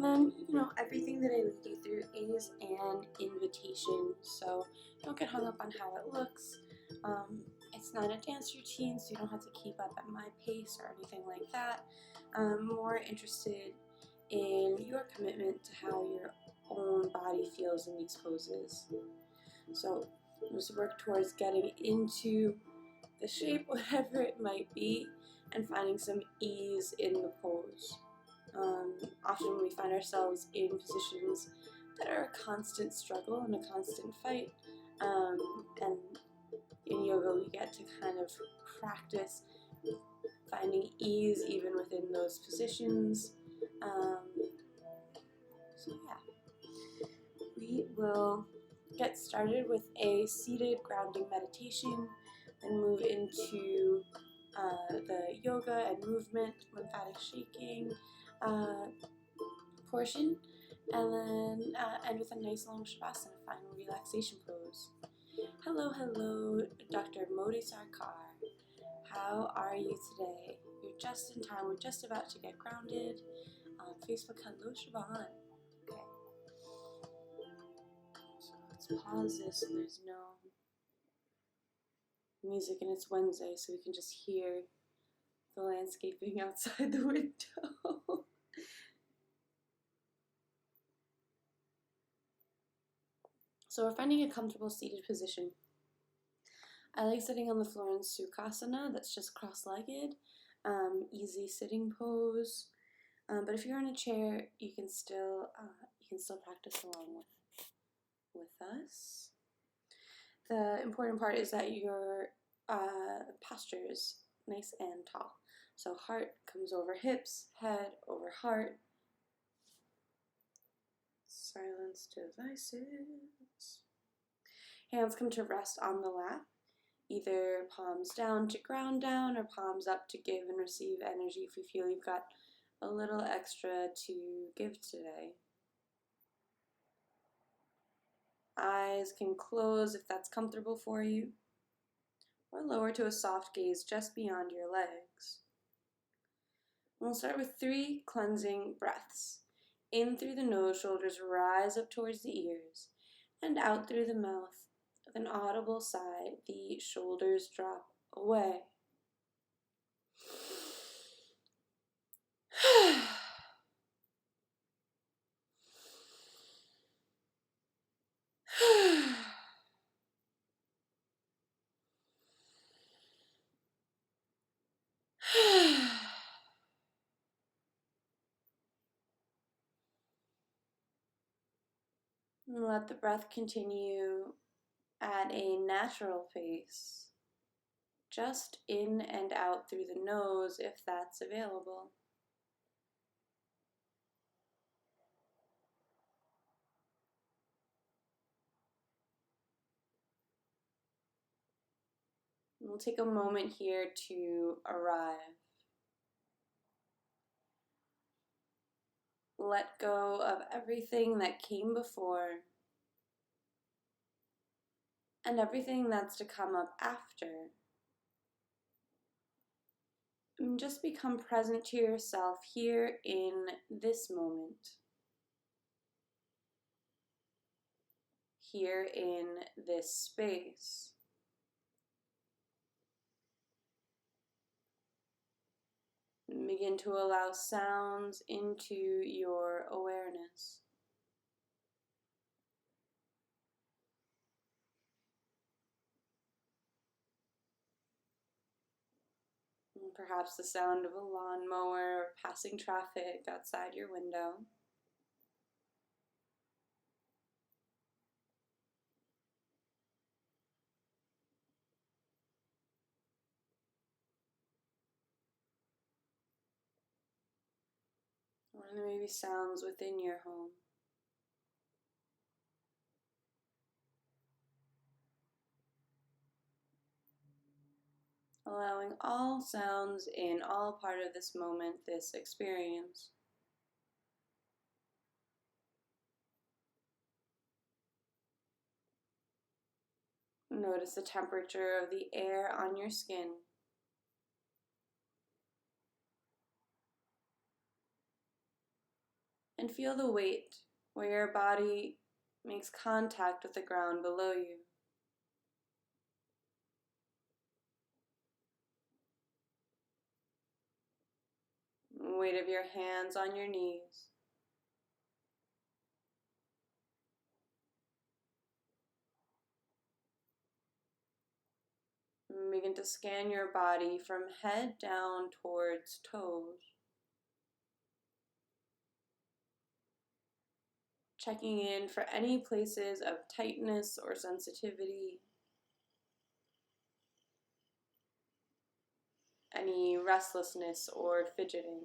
And then, everything that I lead you through is an invitation, so don't get hung up on how it looks. It's not a dance routine, so you don't have to keep up at my pace or anything like that. I'm more interested in your commitment to how your own body feels in these poses. So just work towards getting into the shape, whatever it might be, and finding some ease in the pose. Often we find ourselves in positions that are a constant struggle and a constant fight, and in yoga we get to kind of practice finding ease even within those positions. So yeah, we will get started with a seated grounding meditation, then move into the yoga and movement, lymphatic shaking portion, and then end with a nice long shavasana, final relaxation pose. Hello, Dr. Modi Sarkar. How are you today? You're just in time. We're just about to get grounded. On Facebook, hello, Siobhan. Okay. So let's pause this so there's no music, and it's Wednesday, so we can just hear the landscaping outside the window. So we're finding a comfortable seated position. I like sitting on the floor in Sukhasana, that's just cross-legged, easy sitting pose. But if you're in a chair, you can still practice along with us. The important part is that your posture is nice and tall. So heart comes over hips, head over heart. Silence devices. Hands come to rest on the lap, either palms down to ground down or palms up to give and receive energy if you feel you've got a little extra to give today. Eyes can close if that's comfortable for you, or lower to a soft gaze just beyond your legs. We'll start with 3 cleansing breaths. In through the nose, shoulders rise up towards the ears, and out through the mouth. With an audible sigh, the shoulders drop away. And let the breath continue at a natural pace, just in and out through the nose if that's available. We'll take a moment here to arrive. Let go of everything that came before and everything that's to come up after. And just become present to yourself here in this moment, here in this space. And begin to allow sounds into your awareness. And perhaps the sound of a lawnmower or passing traffic outside your window. Or maybe sounds within your home. Allowing all sounds in all part of this moment, this experience. Notice the temperature of the air on your skin. And feel the weight where your body makes contact with the ground below you. Weight of your hands on your knees. And begin to scan your body from head down towards toes. Checking in for any places of tightness or sensitivity, any restlessness or fidgeting.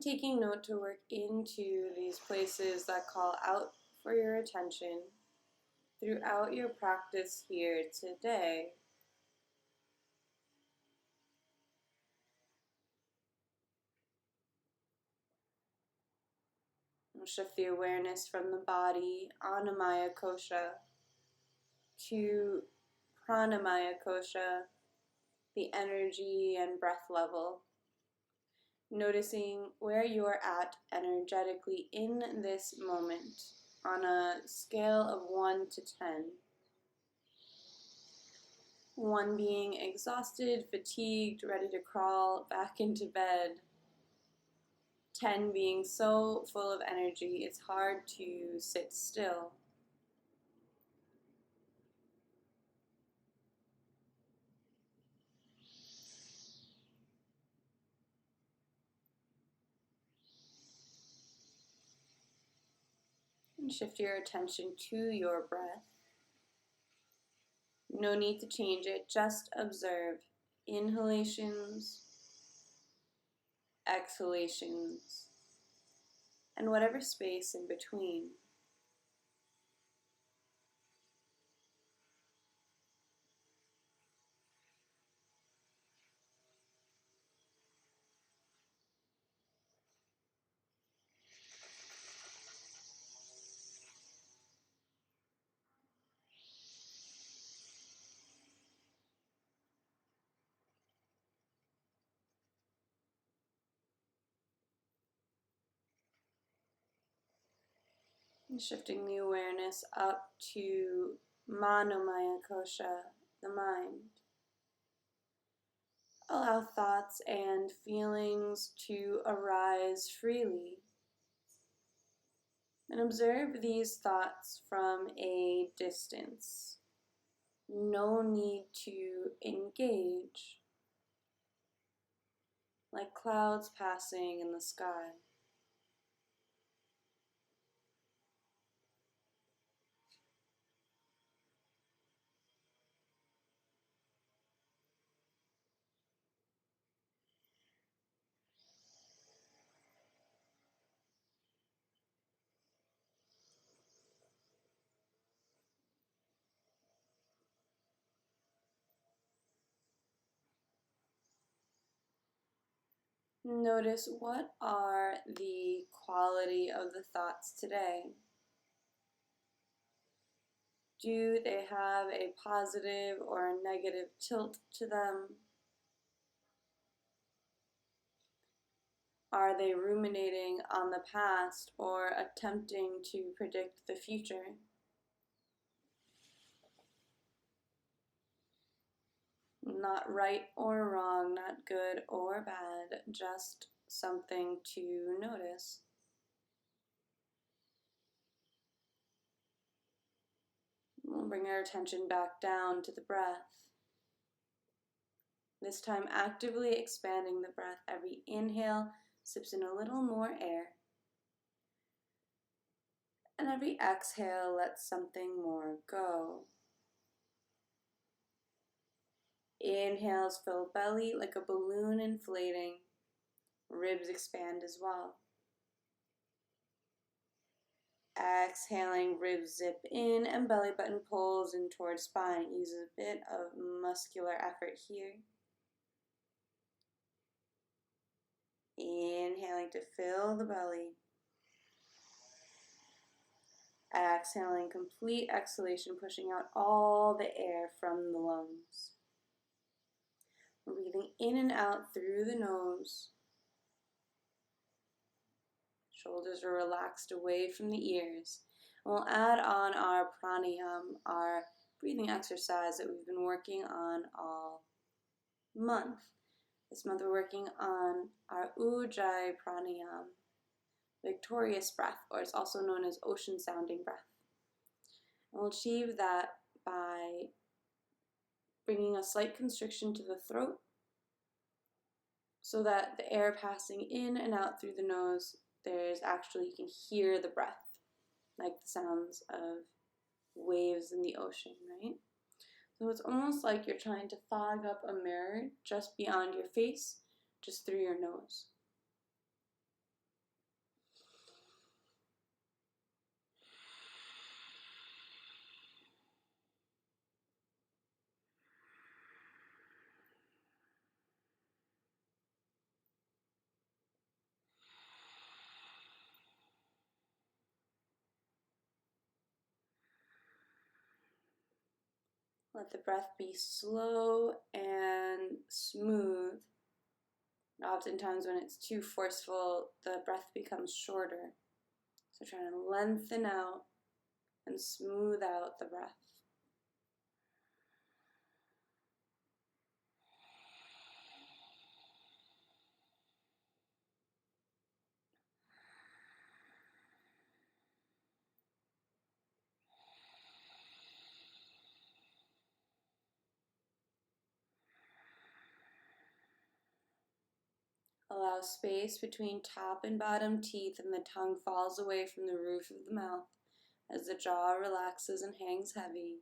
Taking note to work into these places that call out for your attention throughout your practice here today. We'll shift the awareness from the body, Annamaya Kosha, to Pranamaya Kosha, the energy and breath level. Noticing where you are at energetically in this moment on a scale of 1 to 10. 1 being exhausted, fatigued, ready to crawl back into bed. 10 being so full of energy it's hard to sit still. And shift your attention to your breath. No need to change it, just observe inhalations, exhalations, and whatever space in between. And shifting the awareness up to Manomaya Kosha, the mind. Allow thoughts and feelings to arise freely. And observe these thoughts from a distance. No need to engage, like clouds passing in the sky. Notice what are the quality of the thoughts today. Do they have a positive or a negative tilt to them? Are they ruminating on the past or attempting to predict the future? Not right or wrong, not good or bad, just something to notice. We'll bring our attention back down to the breath. This time actively expanding the breath. Every inhale sips in a little more air. And every exhale lets something more go. Inhales fill belly like a balloon inflating. Ribs expand as well. Exhaling, ribs zip in and belly button pulls in towards spine. Use a bit of muscular effort here. to fill the belly. Exhaling, complete exhalation, pushing out all the air from the lungs. Breathing in and out through the nose. Shoulders are relaxed away from the ears. We'll add on our pranayama, our breathing exercise that we've been working on all month. This month we're working on our Ujjayi pranayama, victorious breath, or it's also known as ocean sounding breath. And we'll achieve that by bringing a slight constriction to the throat so that the air passing in and out through the nose, you can hear the breath, like the sounds of waves in the ocean, right? So it's almost like you're trying to fog up a mirror just beyond your face, just through your nose. Let the breath be slow and smooth. Oftentimes when it's too forceful, the breath becomes shorter. So trying to lengthen out and smooth out the breath. Allow space between top and bottom teeth, and the tongue falls away from the roof of the mouth as the jaw relaxes and hangs heavy.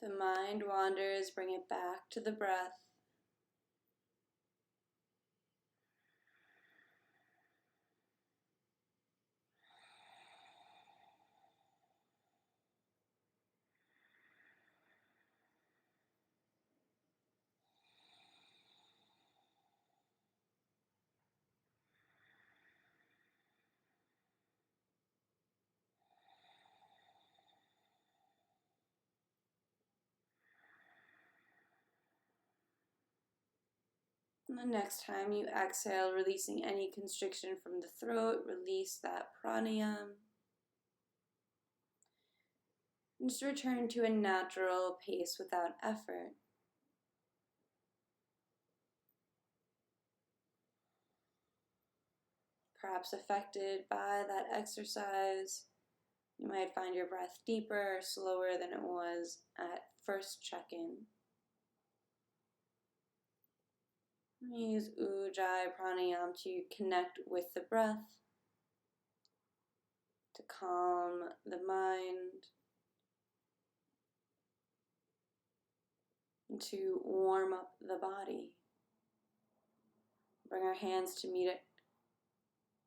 If the mind wanders, bring it back to the breath. And the next time you exhale, releasing any constriction from the throat, release that pranayama. And just return to a natural pace without effort. Perhaps affected by that exercise, you might find your breath deeper or slower than it was at first check-in. Use Ujjayi pranayama to connect with the breath, to calm the mind, and to warm up the body. Bring our hands to meet at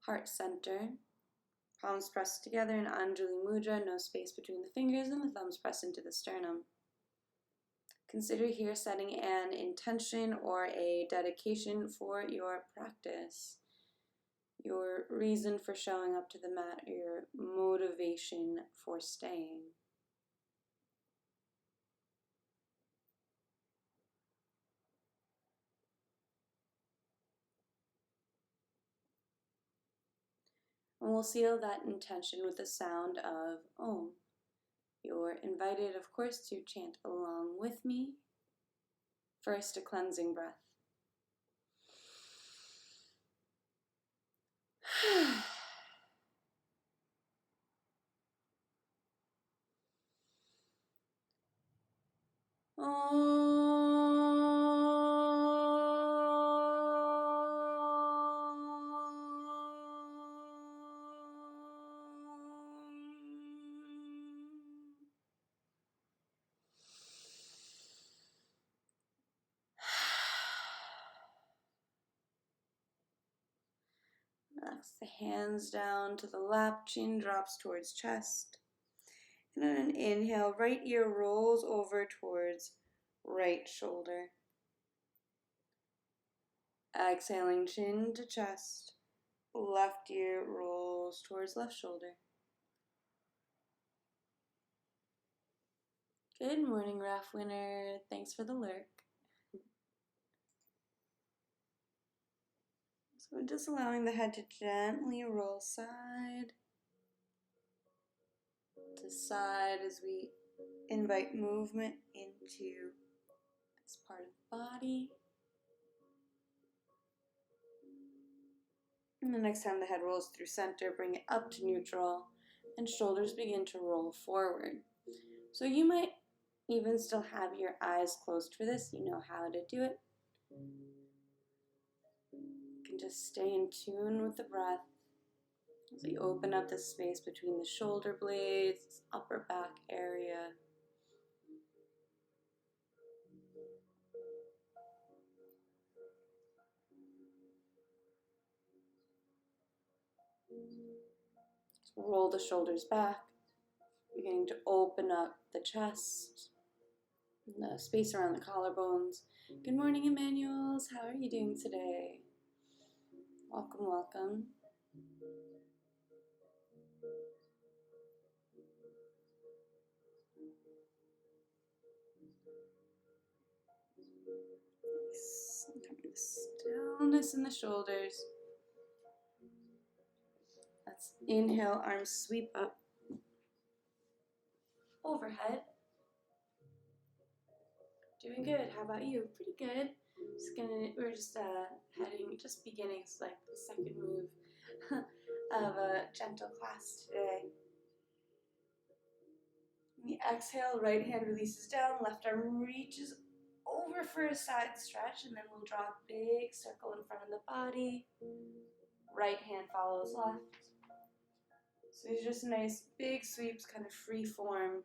heart center. Palms pressed together in Anjali Mudra, no space between the fingers, and the thumbs pressed into the sternum. Consider here setting an intention or a dedication for your practice, your reason for showing up to the mat, your motivation for staying. And we'll seal that intention with the sound of Om. You're invited, of course, to chant along with me. First, a cleansing breath. Relax the hands down to the lap, chin drops towards chest. And on an inhale, right ear rolls over towards right shoulder. Exhaling, chin to chest. Left ear rolls towards left shoulder. Good morning, RAF winner. Thanks for the lurk. So we're just allowing the head to gently roll side to side as we invite movement into this part of the body. And the next time the head rolls through center, bring it up to neutral and shoulders begin to roll forward. So you might even still have your eyes closed for this. You know how to do it. You can just stay in tune with the breath as we open up the space between the shoulder blades, upper back area. Roll the shoulders back, beginning to open up the chest, and the space around the collarbones. Good morning, Emmanuels. How are you doing today? Welcome, welcome. Stillness in the shoulders. Let's inhale, arms sweep up overhead. Doing good. How about you? Pretty good. We're just beginning. It's like the second move of a gentle class today. The exhale, right hand releases down, left arm reaches over for a side stretch, and then we'll draw a big circle in front of the body. Right hand follows left. So these are just nice big sweeps, kind of free form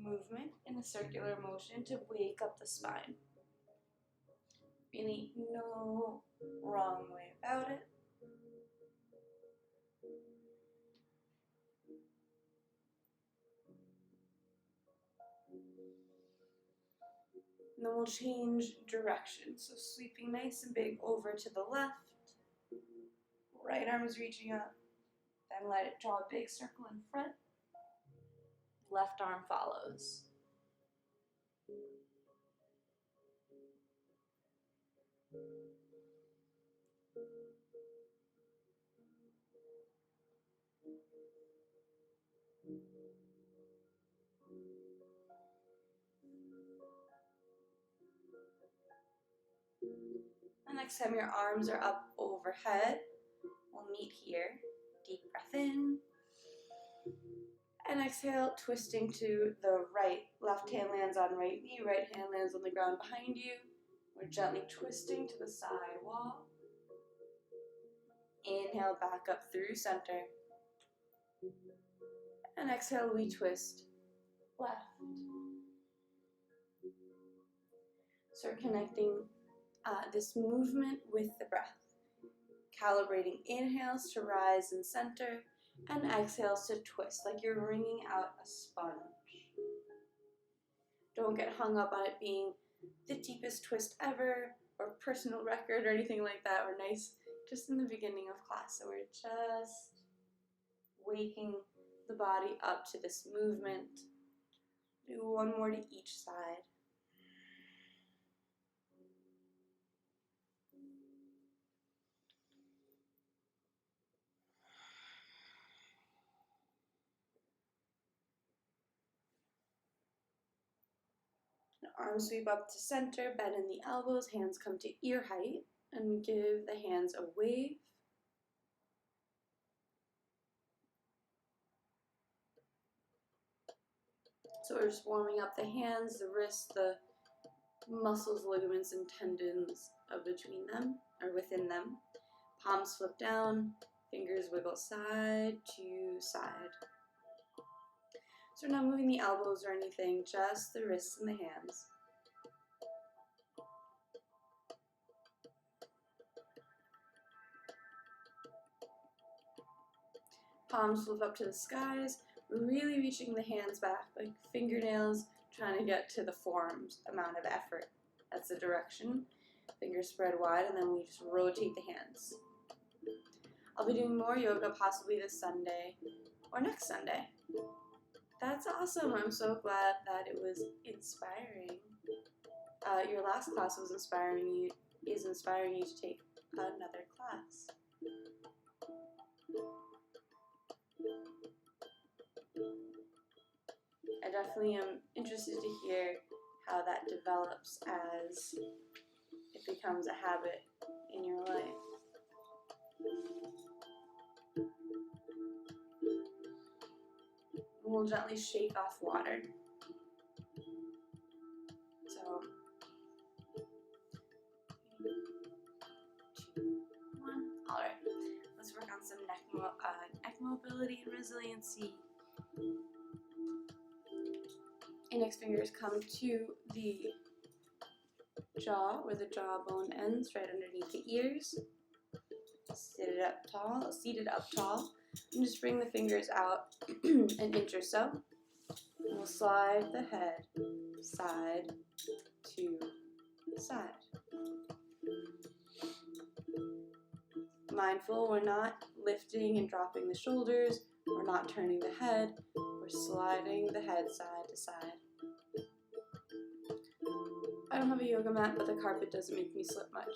movement in a circular motion to wake up the spine. Really no wrong way about it. And then we'll change direction. So sweeping nice and big over to the left. Right arm is reaching up. Then let it draw a big circle in front. Left arm follows. And next time your arms are up overhead, we'll meet here. Deep breath in. And exhale, twisting to the right. Left hand lands on right knee, right hand lands on the ground behind you. We're gently twisting to the side wall. Inhale, back up through center. And exhale, we twist left. So we're connecting this movement with the breath. Calibrating inhales to rise and center, and exhales to twist, like you're wringing out a sponge. Don't get hung up on it being the deepest twist ever, or personal record, or anything like that. We're nice just in the beginning of class, so we're just waking the body up to this movement. Do one more to each side. Arms sweep up to center, bend in the elbows, hands come to ear height, and give the hands a wave. So So we're just warming up the hands, the wrists, the muscles, ligaments, and tendons between them, or within them. Palms flip down, fingers wiggle side to side. So we're not moving the elbows or anything, just the wrists and the hands. Palms flip up to the skies. We're really reaching the hands back, like fingernails, trying to get to the forearm amount of effort. That's the direction. Fingers spread wide, and then we just rotate the hands. I'll be doing more yoga possibly this Sunday or next Sunday. That's awesome. I'm so glad that it was inspiring. Your last class was inspiring you to take another class. I definitely am interested to hear how that develops as it becomes a habit in your life. We'll gently shake off water. So, 3, 2, 1. All right, let's work on some neck mobility and resiliency. Index fingers come to the jaw, where the jawbone ends, right underneath the ears. Seated up tall. And just bring the fingers out an inch or so. And we'll slide the head side to side. Mindful, we're not lifting and dropping the shoulders. We're not turning the head. We're sliding the head side to side. I don't have a yoga mat, but the carpet doesn't make me slip much.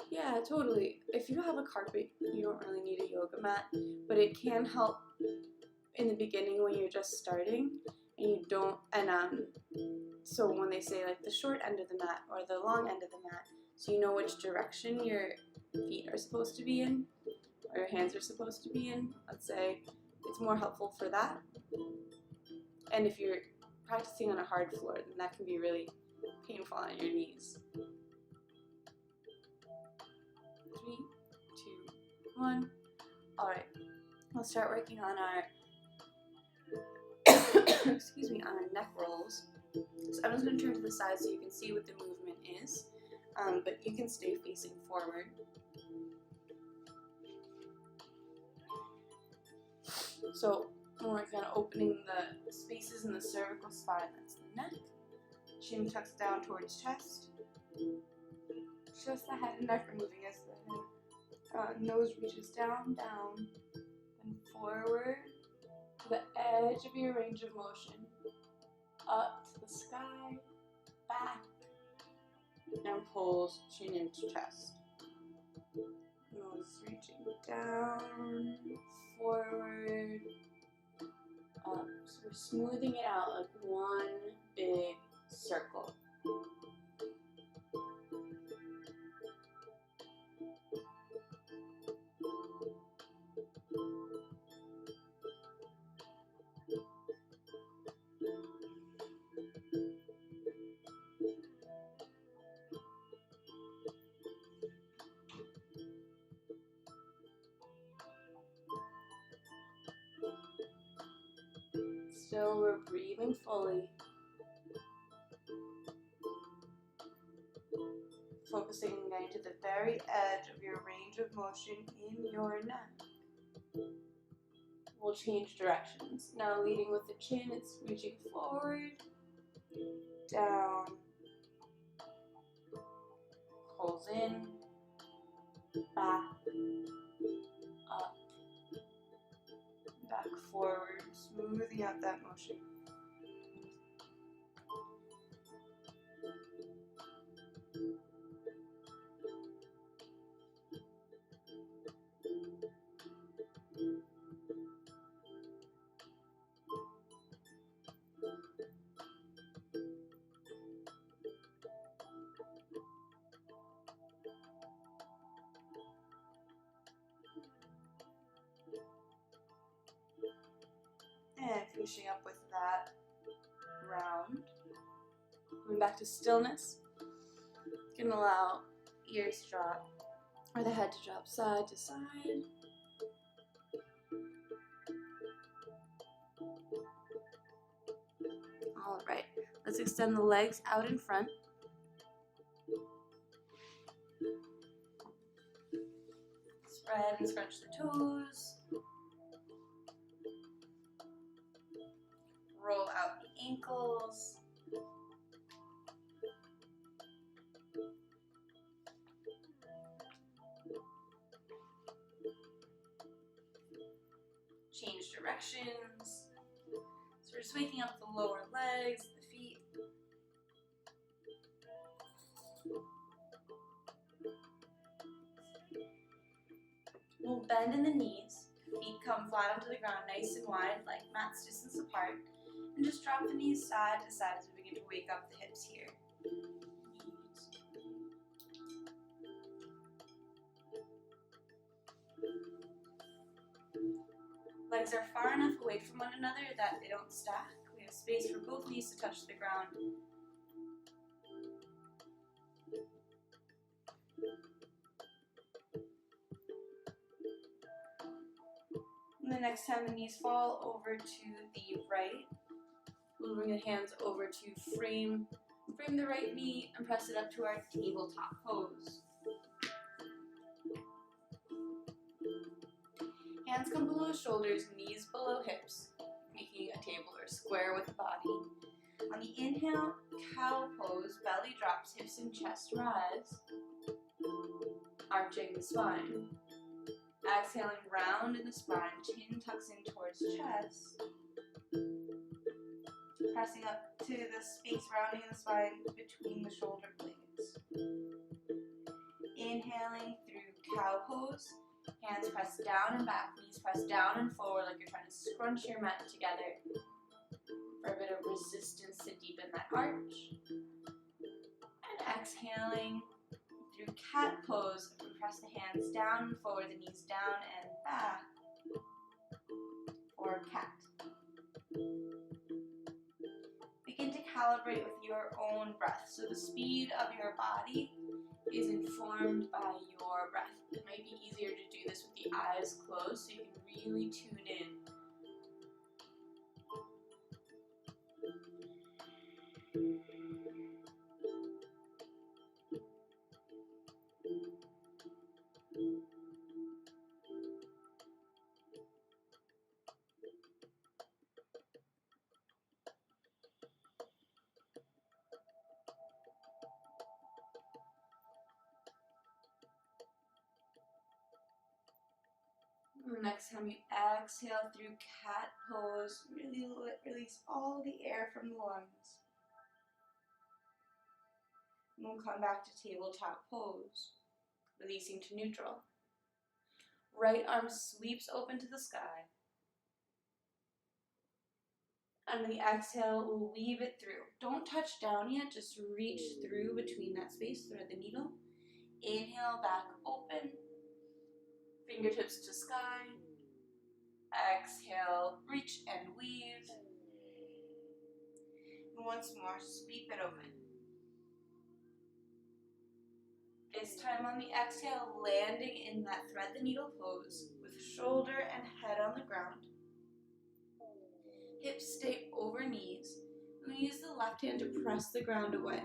Yeah, totally. If you don't have a carpet, you don't really need a yoga mat, but it can help in the beginning when you're just starting and you don't, so when they say like the short end of the mat or the long end of the mat, so you know which direction your feet are supposed to be in or your hands are supposed to be in, let's say, it's more helpful for that. And if you're practicing on a hard floor, then that can be really painful on your knees. 3, 2, 1. All right, we'll start working on our excuse me, on our neck rolls. So I'm just going to turn to the side so you can see what the movement is, but you can stay facing forward. So we're working on opening the spaces in the cervical spine. That's the neck. Chin tucks down towards chest. Just the head and neck are moving as the head. Nose reaches down, then forward to the edge of your range of motion. Up to the sky, back, and pulls chin into chest. Nose reaching down, forward, up. So we're smoothing it out like one big circle. Still, we're breathing fully. Focusing again to the very edge of your range of motion in your neck. We'll change directions. Now leading with the chin, it's reaching forward, down, pulls in, back, up, back forward, smoothing out that motion. And finishing up with that Coming back to stillness. You can allow ears to drop, or the head to drop side to side. All right, let's extend the legs out in front. Spread and scrunch the toes. Roll out the ankles. Change directions. So we're just waking up the lower legs, the feet. We'll bend in the knees. Feet come flat onto the ground, nice and wide, like mats distance apart. And just drop the knees side to side as we begin to wake up the hips here. Legs are far enough away from one another that they don't stack. We have space for both knees to touch the ground. And the next time the knees fall over to the right, we'll bring the hands over to frame the right knee and press it up to our tabletop pose. Hands come below shoulders, knees below hips, making a table or square with the body. On the inhale, cow pose, belly drops, hips and chest rise, arching the spine. Exhaling, round in the spine, chin tucks in towards chest. Pressing up to the space, rounding in the spine between the shoulder blades. Inhaling through cow pose. Hands press down and back, knees press down and forward like you're trying to scrunch your mat together for a bit of resistance to deepen that arch. And exhaling through cat pose, press the hands down and forward, the knees down and back for cat. Begin to calibrate with your own breath. So the speed of your body is informed by your breath. It might be easier to do this with the eyes closed so you can really tune in. Next time you exhale through cat pose, really release all the air from the lungs. And we'll come back to tabletop pose, releasing to neutral. Right arm sweeps open to the sky. And on the exhale, we'll weave it through. Don't touch down yet, just reach through between that space, thread the needle. Inhale, back open. Fingertips to sky. Exhale, reach and weave. And once more, sweep it open. This time on the exhale, landing in that thread the needle pose with shoulder and head on the ground. Hips stay over knees. And we use the left hand to press the ground away.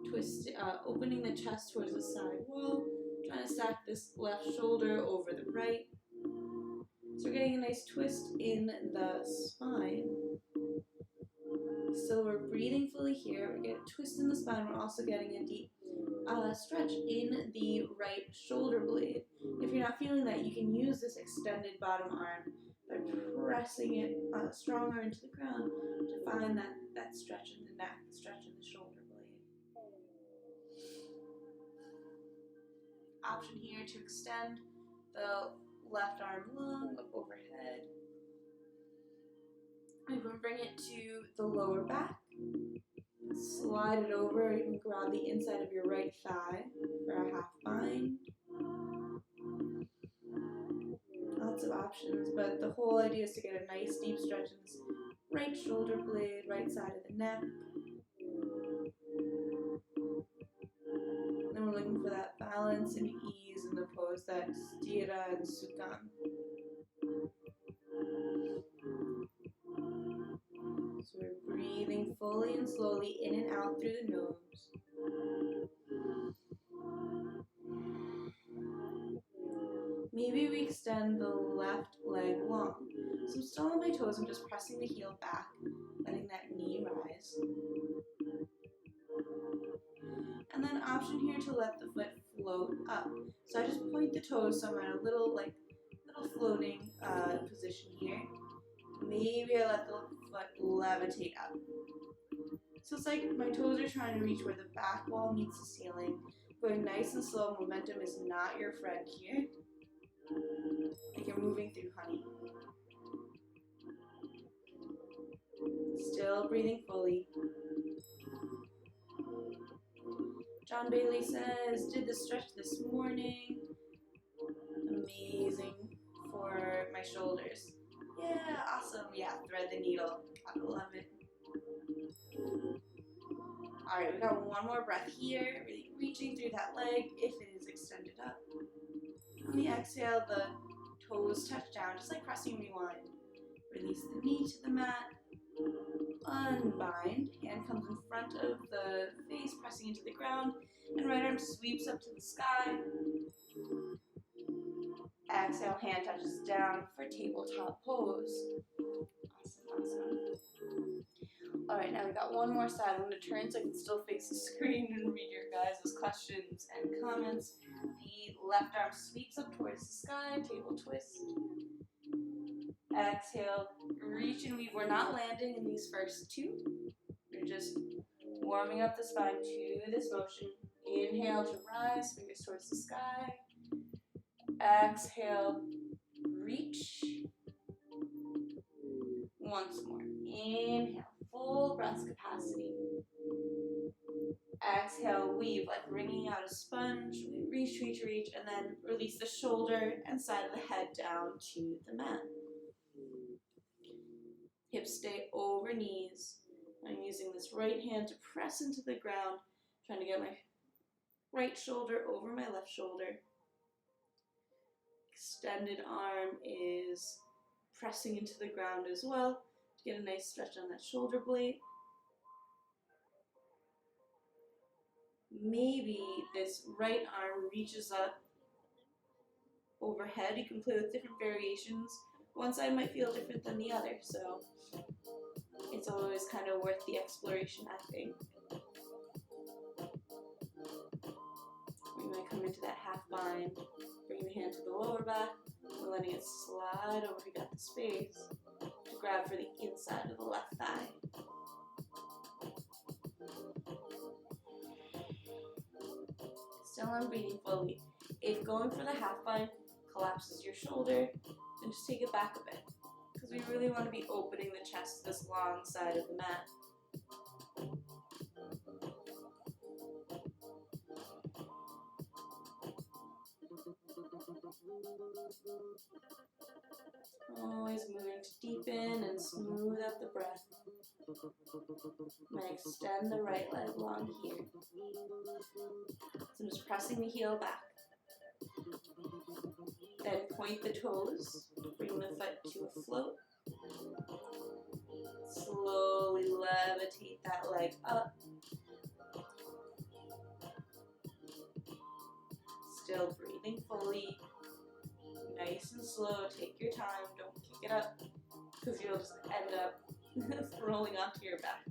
Twist, opening the chest towards the side wall. Trying to stack this left shoulder over the right. So we're getting a nice twist in the spine. So we're breathing fully here. We get a twist in the spine. We're also getting a deep stretch in the right shoulder blade. If you're not feeling that, you can use this extended bottom arm by pressing it stronger into the ground to find that stretch in the neck, the stretch in the shoulder blade. Option here to extend the left arm long up overhead. We can bring it to the lower back. Slide it over. You can grab the inside of your right thigh for a half bind. Lots of options, but the whole idea is to get a nice deep stretch in this right shoulder blade, right side of the neck. Sat, Stira, and Sukham. So we're breathing fully and slowly in and out through the nose. Maybe we extend the left leg long. So I'm still on my toes, I'm just pressing the heel back, letting that knee rise. And then option here to let the foot float up. So I just point the toes so I'm at a little floating position here. Maybe I let the foot levitate up. So it's like my toes are trying to reach where the back wall meets the ceiling. Going nice and slow, momentum is not your friend here. Like you're moving through honey. Still breathing fully. John Bailey says, did the stretch this morning. Amazing for my shoulders. Yeah, awesome. Yeah, thread the needle. I love it. Alright, we got one more breath here. Really reaching through that leg if it is extended up. On the exhale, the toes touch down, just like pressing rewind. Release the knee to the mat. Unbind. Hand comes in front of the face, pressing into the ground. And right arm sweeps up to the sky. Exhale, hand touches down for tabletop pose. Awesome. Alright, now we got one more side. I'm going to turn so I can still face the screen and read your guys' questions and comments. The left arm sweeps up towards the sky, table twist. Exhale, reach and weave. We're not landing in these first two. We're just warming up the spine to this motion. Inhale to rise, fingers towards the sky. Exhale, reach. Once more. Inhale, full breath capacity. Exhale, weave, like wringing out a sponge. We reach, and then release the shoulder and side of the head down to the mat. Hips stay over knees. I'm using this right hand to press into the ground, trying to get my right shoulder over my left shoulder. Extended arm is pressing into the ground as well to get a nice stretch on that shoulder blade. Maybe this right arm reaches up overhead. You can play with different variations. One side might feel different than the other, so it's always kind of worth the exploration, I think. We might come into that half bind, bring the hand to the lower back, and letting it slide over if you got the space to grab for the inside of the left thigh. Still I'm breathing fully. If going for the half bind collapses your shoulder, then just take it back a bit, because we really want to be opening the chest this long side of the mat. Always moving to deepen and smooth out the breath. I'm going to extend the right leg long here. So I'm just pressing the heel back. Then point the toes, bring the foot to a float. Slowly levitate that leg up. Still breathing fully. Nice and slow, take your time, don't kick it up, because you'll just end up rolling onto your back.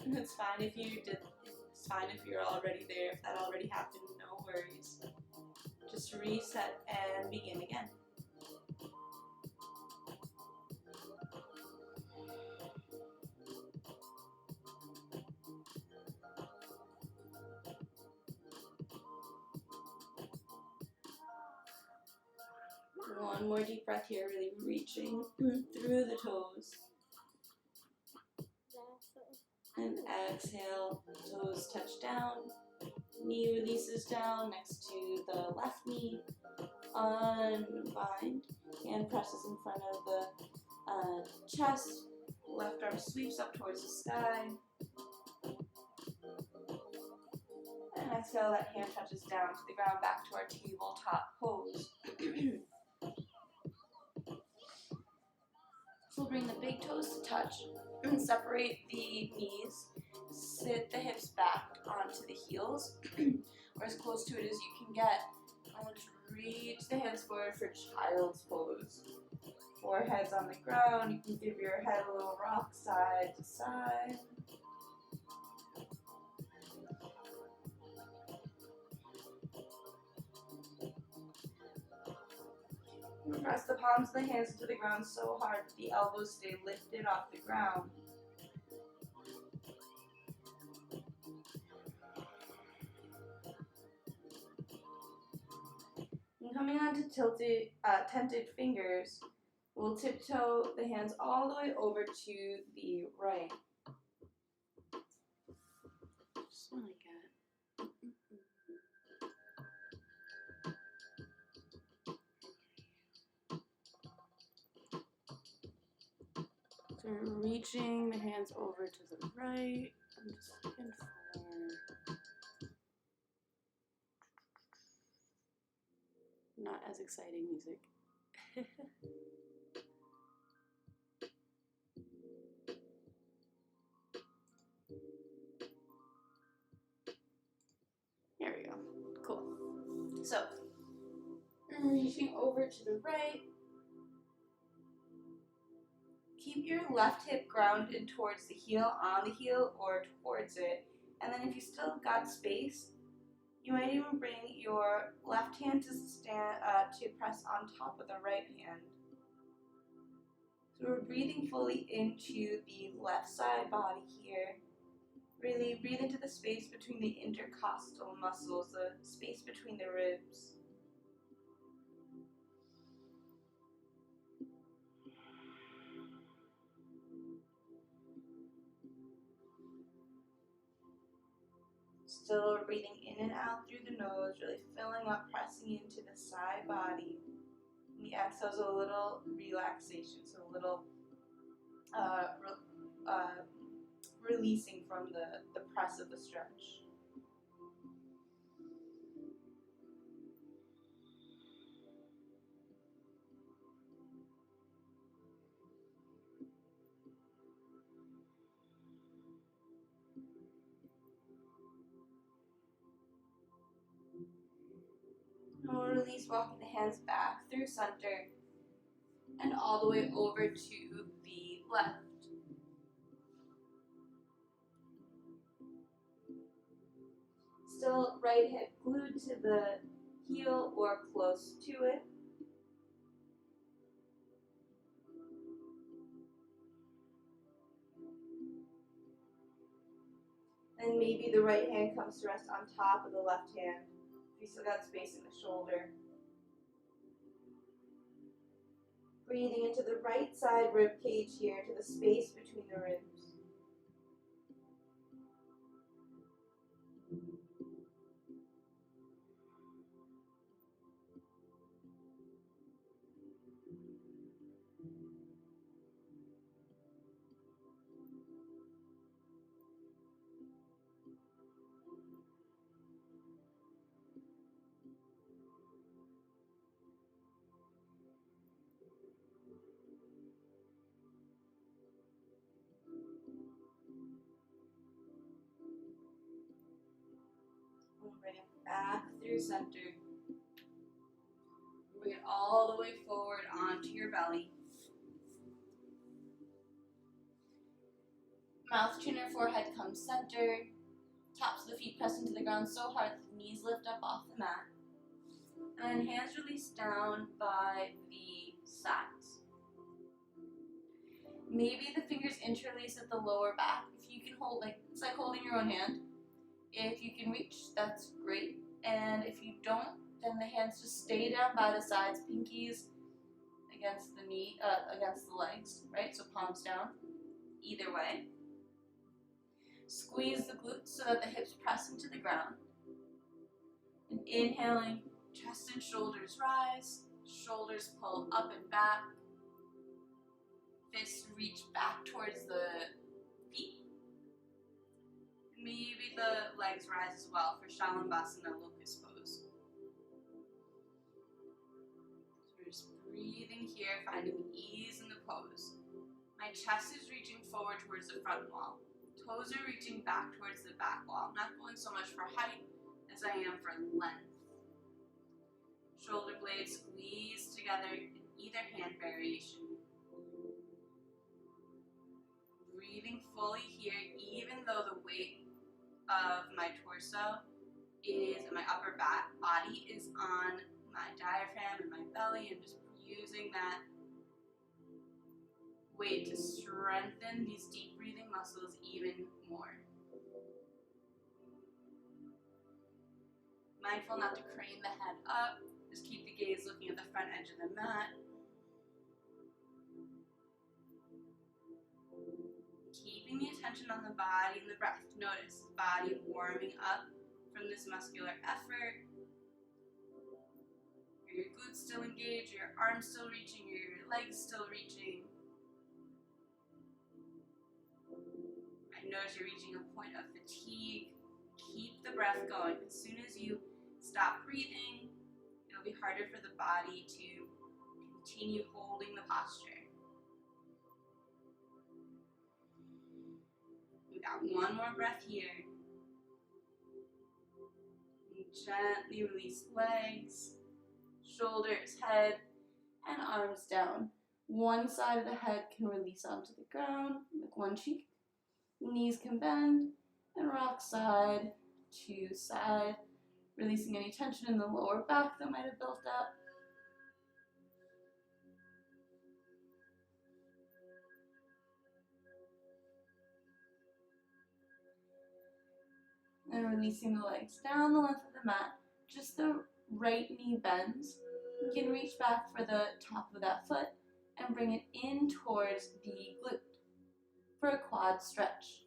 And it's fine if you did, it's fine if you're already there, if that already happened, no worries. Just reset and begin again. One more deep breath here, really reaching through the toes. And exhale, toes touch down, knee releases down next to the left knee. Unbind, hand presses in front of the chest, left arm sweeps up towards the sky. And exhale, that hand touches down to the ground, back to our tabletop pose. So we'll bring the big toes to touch and separate the knees. Sit the hips back onto the heels, or as close to it as you can get. I want to reach the hands forward for child's pose. Forehead's on the ground. You can give your head a little rock side to side. Press the palms of the hands into the ground so hard that the elbows stay lifted off the ground. And coming on to tented fingers, we'll tiptoe the hands all the way over to the right. Just like that. So we're reaching the hands over to the right. I'm just looking for not as exciting music. There we go. Cool. So, reaching over to the right. Keep your left hip grounded towards the heel, on the heel, or towards it. And then if you still got space, you might even bring your left hand to stand to press on top of the right hand. So we're breathing fully into the left side body here. Really breathe into the space between the intercostal muscles, the space between the ribs. Still breathing in and out through the nose, really filling up, pressing into the side body. And the exhale is a little relaxation, so a little releasing from the press of the stretch. And we'll release, walking the hands back through center and all the way over to the left. Still right hip glued to the heel or close to it. And maybe the right hand comes to rest on top of the left hand, if you still got space in the shoulder. Breathing into the right side rib cage here, to the space between the ribs. And bring it back through center. Bring it all the way forward onto your belly. Mouth, chin, or forehead comes center. Tops of the feet press into the ground so hard that the knees lift up off the mat. And hands release down by the sides. Maybe the fingers interlace at the lower back. If you can hold, it's like holding your own hand. If you can reach, that's great. And if you don't, then the hands just stay down by the sides, pinkies against against the legs, right? So palms down, either way. Squeeze the glutes so that the hips press into the ground. And inhaling, chest and shoulders rise, shoulders pull up and back, fists reach back towards the feet. Maybe the legs rise as well for Shalambhasana locust pose. So we're just breathing here, finding ease in the pose. My chest is reaching forward towards the front wall. Toes are reaching back towards the back wall. I'm not going so much for height as I am for length. Shoulder blades squeeze together in either hand variation. Breathing fully here, even though the weight of my torso is, and my upper body is on my diaphragm and my belly, and just using that weight to strengthen these deep breathing muscles even more. Mindful not to crane the head up, just keep the gaze looking at the front edge of the mat. Keeping the attention on the body and the breath. Notice the body warming up from this muscular effort. Are your glutes still engaged? Are your arms still reaching? Are your legs still reaching? I notice you're reaching a point of fatigue. Keep the breath going. As soon as you stop breathing, it'll be harder for the body to continue holding the posture. We got one more breath here. And gently release legs, shoulders, head, and arms down. One side of the head can release onto the ground, like one cheek. Knees can bend, and rock side to side, releasing any tension in the lower back that might have built up. And releasing the legs down the length of the mat. Just the right knee bends. You can reach back for the top of that foot and bring it in towards the glute for a quad stretch.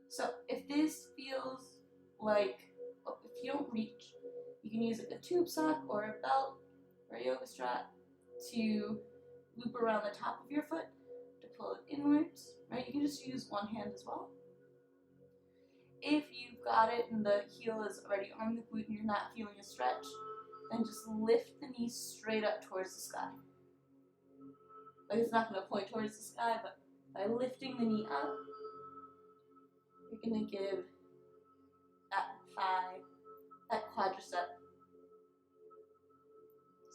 So if this feels like, if you don't reach, you can use like a tube sock or a belt or a yoga strap to loop around the top of your foot to pull it inwards, right? You can just use one hand as well. If you've got it and the heel is already on the glute and you're not feeling a stretch, then just lift the knee straight up towards the sky. Like it's not going to point towards the sky, but by lifting the knee up, you're going to give that thigh, that quadricep,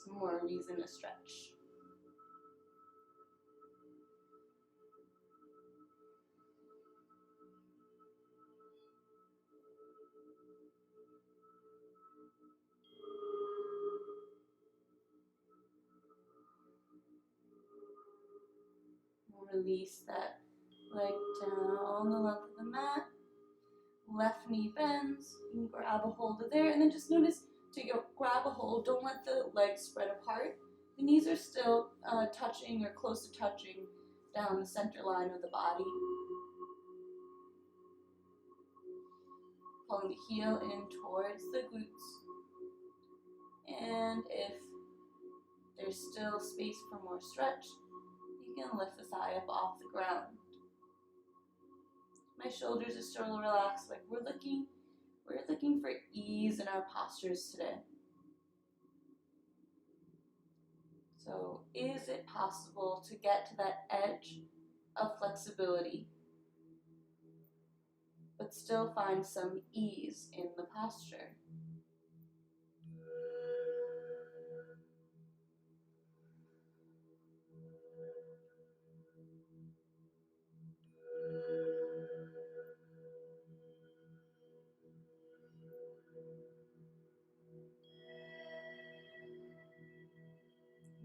some more reason to stretch. Release that leg down the length of the mat. Left knee bends. You can grab a hold of there, and then just notice to grab a hold. Don't let the legs spread apart. The knees are still touching or close to touching down the center line of the body. Pulling the heel in towards the glutes. And if there's still space for more stretch, you can lift the thigh up off the ground. My shoulders are still relaxed, like we're looking for ease in our postures today. So is it possible to get to that edge of flexibility, but still find some ease in the posture?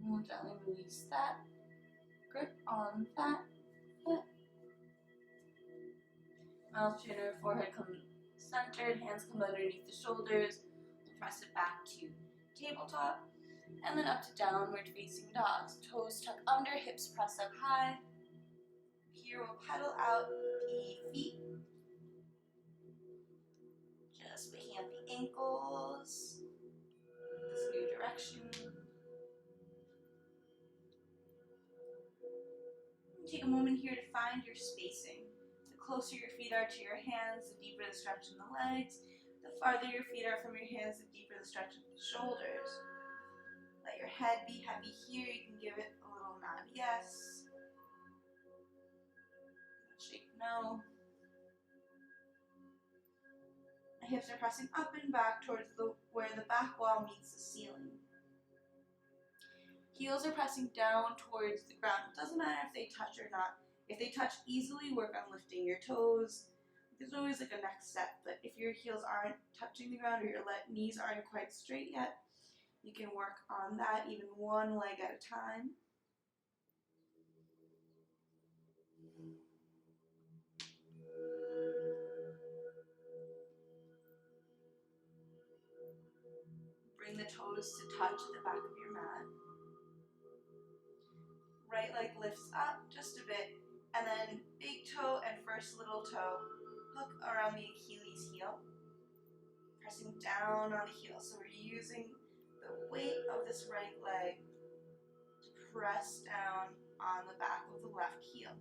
We'll gently release that grip on that foot. Mouth, chin, or forehead come centered, hands come underneath the shoulders. We'll press it back to tabletop, and then up to downward facing dogs. Toes tuck under, hips press up high. Here we'll pedal out the feet. Just waking up the ankles. This new direction. Take a moment here to find your spacing. The closer your feet are to your hands, the deeper the stretch in the legs. The farther your feet are from your hands, the deeper the stretch in the shoulders. Let your head be heavy here. You can give it a little nod yes. Shake no. My hips are pressing up and back towards where the back wall meets the ceiling. Heels are pressing down towards the ground. It doesn't matter if they touch or not. If they touch easily, work on lifting your toes. There's always like a next step, but if your heels aren't touching the ground or your knees aren't quite straight yet, you can work on that even one leg at a time. Bring the toes to touch the back of your mat. Right leg lifts up just a bit, and then big toe and first little toe hook around the Achilles heel, pressing down on the heel. So we're using the weight of this right leg to press down on the back of the left heel.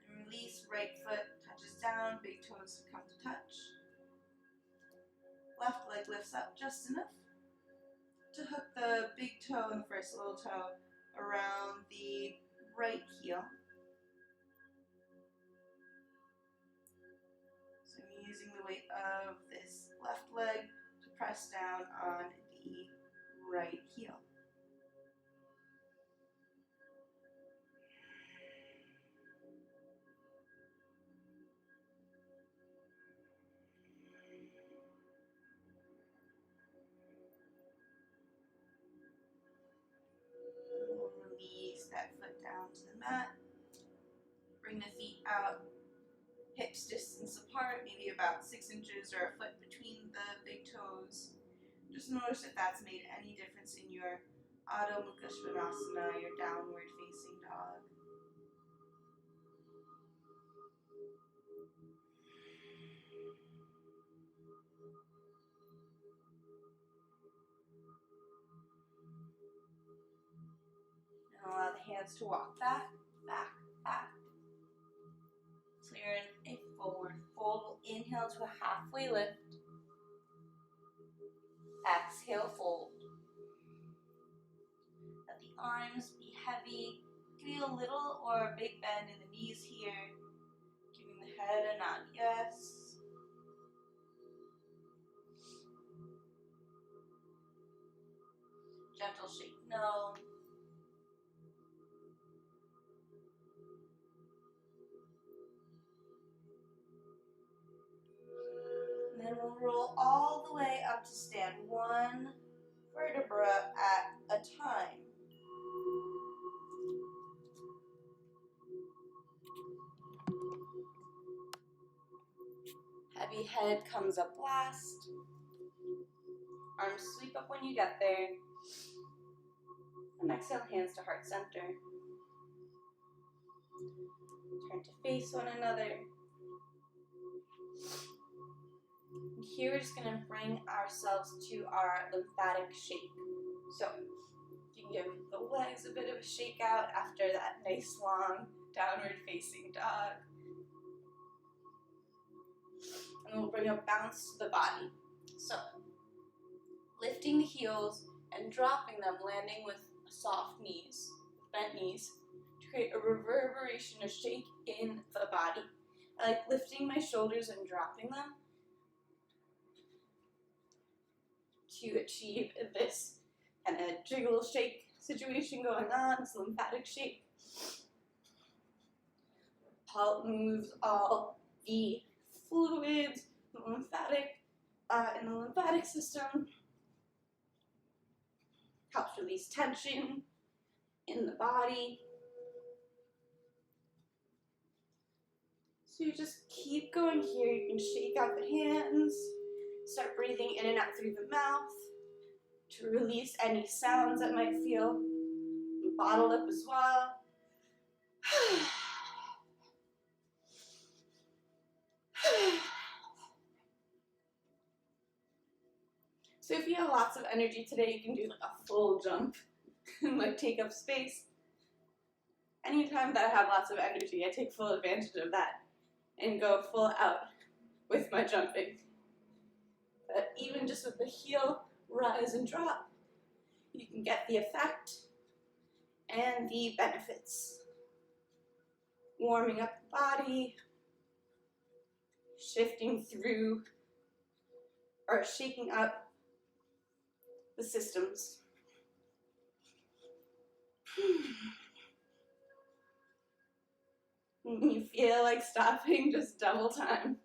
And release, right foot touches down, big toes come to touch. Left leg lifts up just enough to hook the big toe and the first little toe around the right heel. So I'm using the weight of this left leg to press down on the right heel. Release that foot down to the mat. Bring the feet out, hips distance apart, maybe about 6 inches or a foot between the big toes. Just notice if that's made any difference in your Adho Mukha Svanasana, your downward facing dog. And allow the hands to walk back, back, back. So you're in a forward fold. We'll inhale to a halfway lift. Exhale, fold. Let the arms be heavy. Give you a little or a big bend in the knees here. Giving the head a nod yes. Gentle shake no. And then we'll roll all the way up to stand, one vertebra at a time. Heavy head comes up last. Arms sweep up when you get there. And exhale, hands to heart center. Turn to face one another. And here we're just going to bring ourselves to our lymphatic shake. So you can give the legs a bit of a shake out after that nice long downward facing dog. And we'll bring a bounce to the body. So lifting the heels and dropping them, landing with soft knees, bent knees, to create a reverberation, a shake in the body. I like lifting my shoulders and dropping them to achieve this kind of jiggle shake situation going on, this lymphatic shake. Moves all the fluids, the lymphatic, in the lymphatic system. Helps release tension in the body. So you just keep going here. You can shake out the hands. Start breathing in and out through the mouth to release any sounds that might feel bottled up as well. So if you have lots of energy today, you can do like a full jump and like take up space. Anytime that I have lots of energy, I take full advantage of that and go full out with my jumping. But even just with the heel rise and drop, you can get the effect and the benefits. Warming up the body, shifting through, or shaking up the systems. When you feel like stopping, just double time.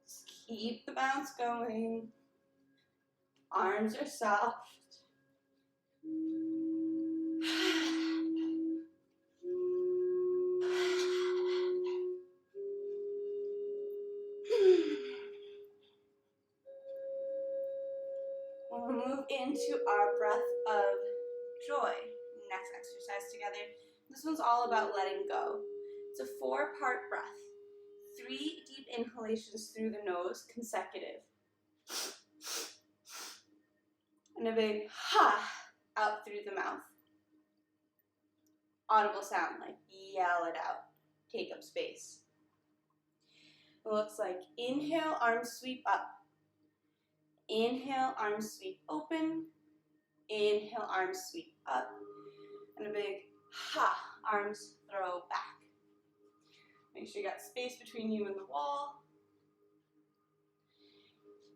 Just keep the bounce going. Arms are soft. We'll move into our breath of joy. Next exercise together. This one's all about letting go. It's a 4-part breath. 3 deep inhalations through the nose, consecutive. And a big ha out through the mouth. Audible sound, like yell it out. Take up space. It looks like inhale, arms sweep up. Inhale, arms sweep open. Inhale, arms sweep up. And a big ha, arms throw back. Make sure you got space between you and the wall.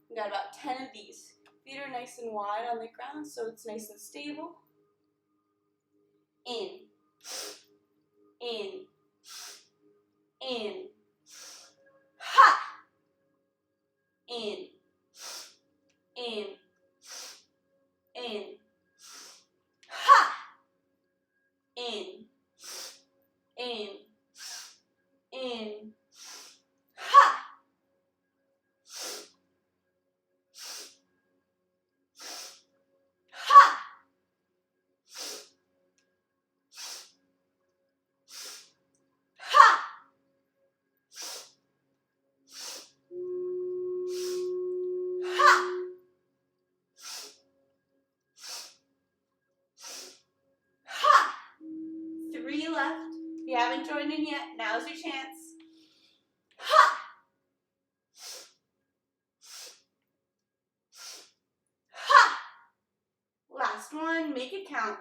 We got about 10 of these. Feet are nice and wide on the ground so it's nice and stable. In. In. In. Ha! In. In. In. Ha! In. In. In. Ha! Ha! Ha! Ha! 3 left. If you haven't joined in yet, now's your chance. Ha! Ha! Last one, make it count.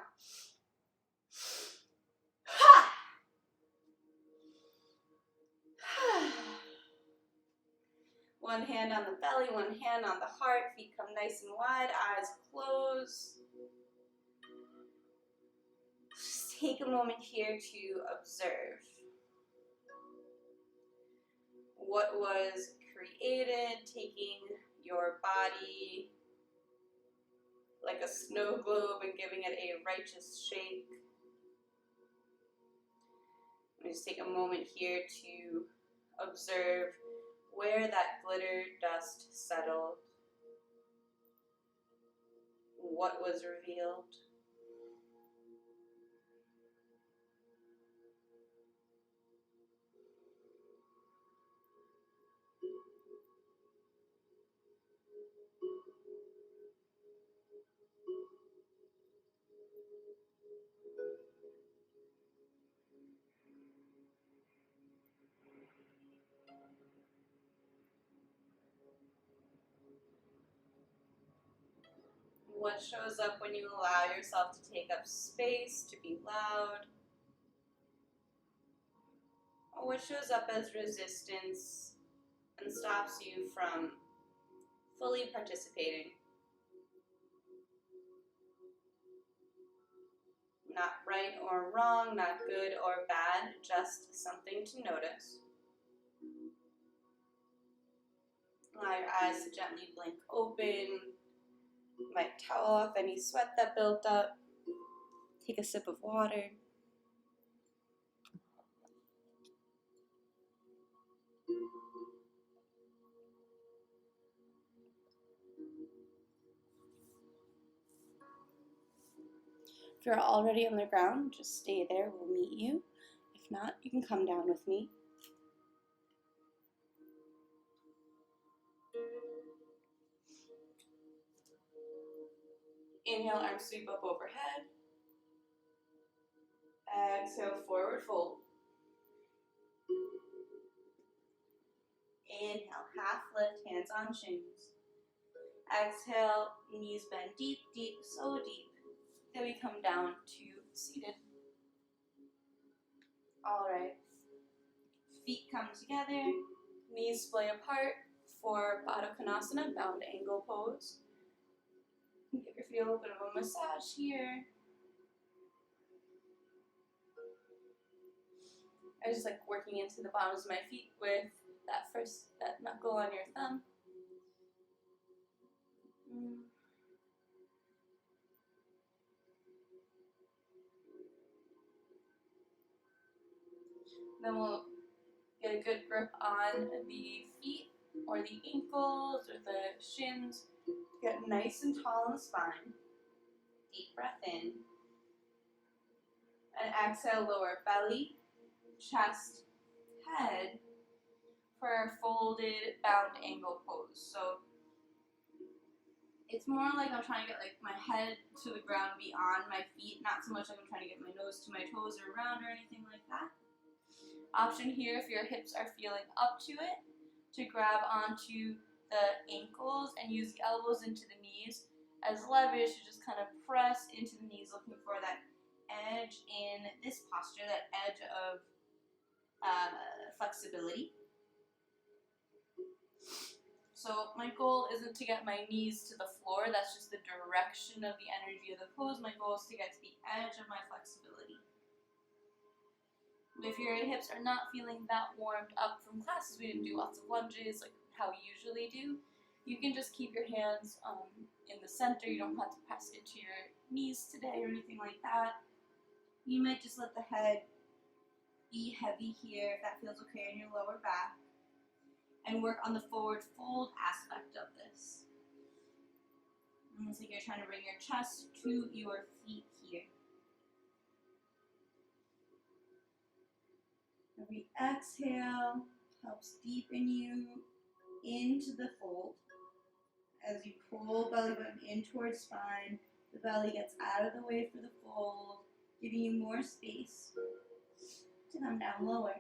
Ha! One hand on the belly, one hand on the heart, feet come nice and wide, eyes close. Just take a moment here to observe what was created, taking your body like a snow globe and giving it a righteous shake. Just take a moment here to observe where that glitter dust settled, what was revealed. What shows up when you allow yourself to take up space, to be loud? Or what shows up as resistance and stops you from fully participating? Not right or wrong, not good or bad, just something to notice. Allow your eyes to gently blink open. You might towel off any sweat that built up. Take a sip of water. If you're already on the ground, just stay there, we'll meet you. If not, you can come down with me. Inhale, arms sweep up overhead. Exhale, forward fold. Inhale, half lift, hands on shins. Exhale, knees bend deep, deep, so deep. Then we come down to seated. All right. Feet come together, knees splay apart for Baddha Konasana, bound angle pose. Give your feet a little bit of a massage here. I just like working into the bottoms of my feet with that knuckle on your thumb. Then we'll get a good grip on the feet or the ankles or the shins. Get nice and tall in the spine. Deep breath in. And exhale, lower belly, chest, head for our folded bound angle pose. So it's more like I'm trying to get like my head to the ground beyond my feet, not so much like I'm trying to get my nose to my toes or around or anything like that. Option here, if your hips are feeling up to it, to grab onto the ankles and use the elbows into the knees as leverage to just kind of press into the knees, looking for that edge in this posture, that edge of flexibility. So my goal isn't to get my knees to the floor, that's just the direction of the energy of the pose. My goal is to get to the edge of my flexibility. If your hips are not feeling that warmed up from classes, we didn't do lots of lunges like how we usually do, you can just keep your hands in the center. You don't have to press into your knees today or anything like that. You might just let the head be heavy here if that feels okay in your lower back, and work on the forward fold aspect of this. And it's like you're trying to bring your chest to your feet here. Every exhale helps deepen you into the fold. As you pull belly button in towards spine, the belly gets out of the way for the fold, giving you more space to come down lower.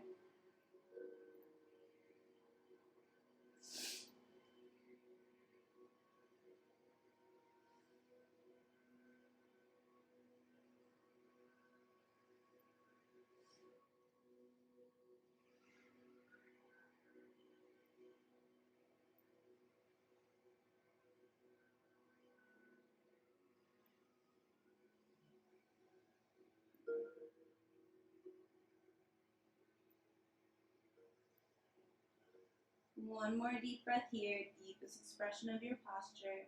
One more deep breath here, deepest expression of your posture.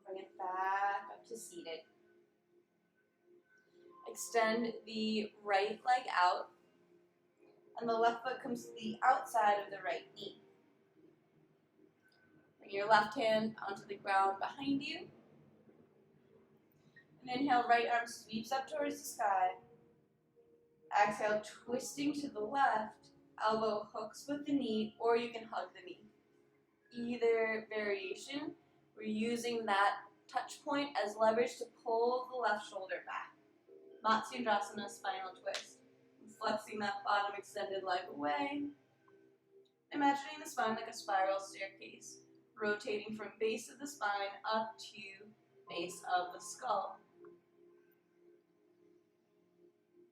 Bring it back up to seated. Extend the right leg out, and the left foot comes to the outside of the right knee. Bring your left hand onto the ground behind you. And inhale, right arm sweeps up towards the sky. Exhale, twisting to the left, elbow hooks with the knee, or you can hug the knee. Either variation, we're using that touch point as leverage to pull the left shoulder back. Matsyasana, spinal twist. Flexing that bottom extended leg away. Imagining the spine like a spiral staircase, rotating from base of the spine up to base of the skull.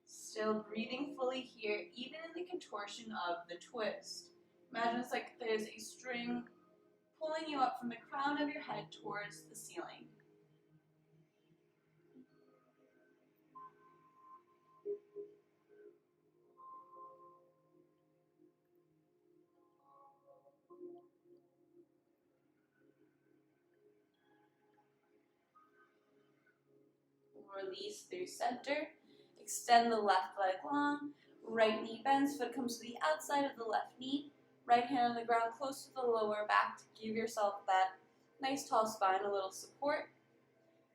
Still breathing fully here, even in the contortion of the twist. Imagine it's like there's a string pulling you up from the crown of your head towards the ceiling. Release through center. Extend the left leg long. Right knee bends, foot comes to the outside of the left knee. Right hand on the ground close to the lower back to give yourself that nice tall spine, a little support.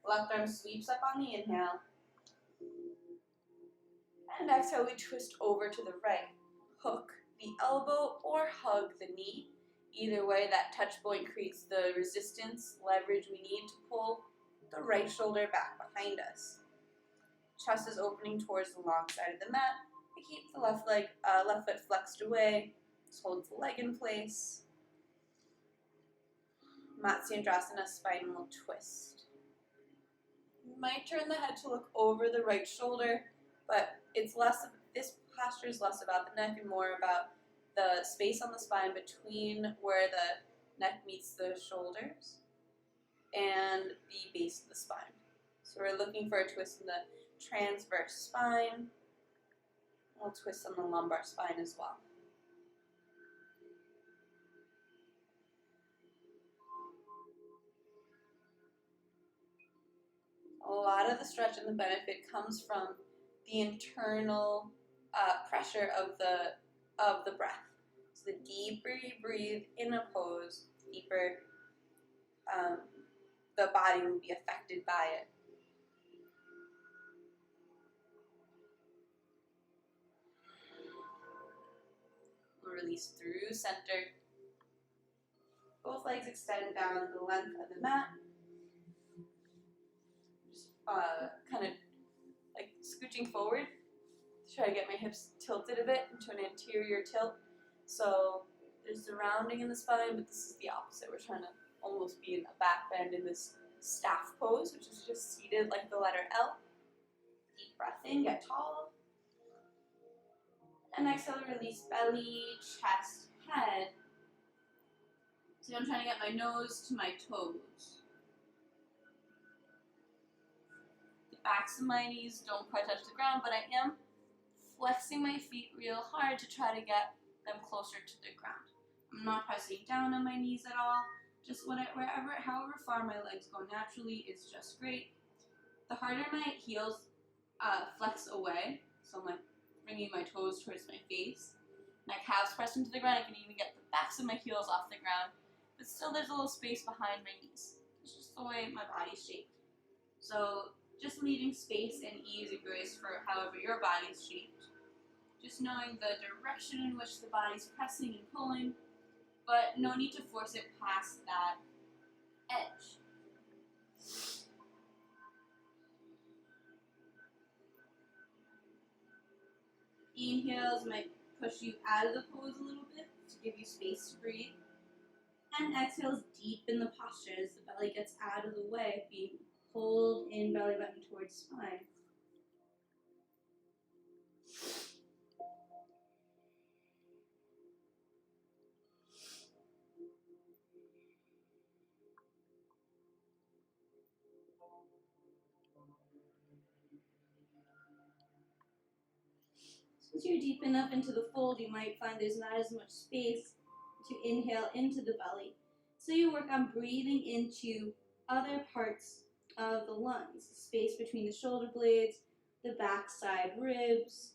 Left arm sweeps up on the inhale. And exhale, we twist over to the right. Hook the elbow or hug the knee. Either way, that touch point creates the resistance, leverage we need to pull the right shoulder back behind us. Chest is opening towards the long side of the mat. We keep the left foot flexed away. Just holds the leg in place. Matsyendrasana, spinal twist. You might turn the head to look over the right shoulder, but this posture is less about the neck and more about the space on the spine between where the neck meets the shoulders and the base of the spine. So we're looking for a twist in the transverse spine. We'll twist on the lumbar spine as well. A lot of the stretch and the benefit comes from the internal pressure of the breath. So the deeper you breathe in a pose, the deeper the body will be affected by it. We'll release through center. Both legs extend down the length of the mat. Just kind of like scooching forward. Try to get my hips tilted a bit into an anterior tilt. So there's the rounding in the spine, but this is the opposite. We're trying to almost be in a back bend in this staff pose, which is just seated like the letter L. Deep breath in, get tall. And exhale, release belly, chest, head. So I'm trying to get my nose to my toes. The backs of my knees don't quite touch the ground, but I am flexing my feet real hard to try to get them closer to the ground. I'm not pressing down on my knees at all. Just however far my legs go naturally is just great. The harder my heels flex away, so I'm like bringing my toes towards my face. My calves press into the ground. I can even get the backs of my heels off the ground. But still there's a little space behind my knees. It's just the way my body's shaped. So just leaving space and ease and grace for however your body's shaped. Just knowing the direction in which the body's pressing and pulling, but no need to force it past that edge. Inhales might push you out of the pose a little bit to give you space to breathe. And exhales deepen the posture as the belly gets out of the way, being pulled in belly button towards spine. Since you're deep enough into the fold, you might find there's not as much space to inhale into the belly. So you work on breathing into other parts of the lungs, space between the shoulder blades, the backside ribs.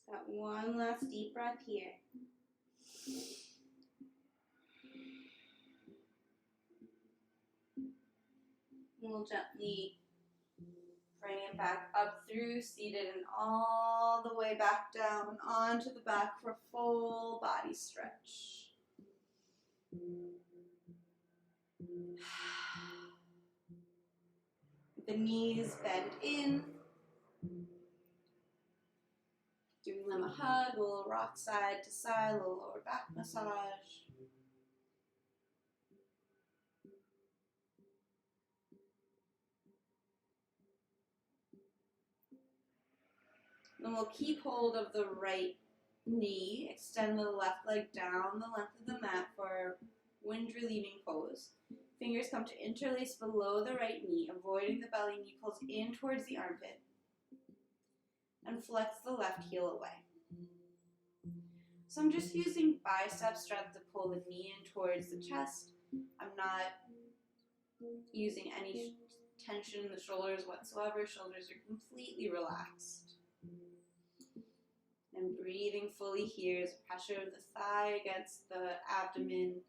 Got one last deep breath here. And we'll gently bring it back up through seated and all the way back down onto the back for full body stretch. The knees bend in. Giving them a hug, a little rock side to side, a little lower back massage. Then we'll keep hold of the right knee. Extend the left leg down the length of the mat for wind relieving pose. Fingers come to interlace below the right knee, avoiding the belly. Knee pulls in towards the armpit. And flex the left heel away. So I'm just using bicep strength to pull the knee in towards the chest. I'm not using any tension in the shoulders whatsoever. Shoulders are completely relaxed. And breathing fully here as pressure of the thigh against the abdomen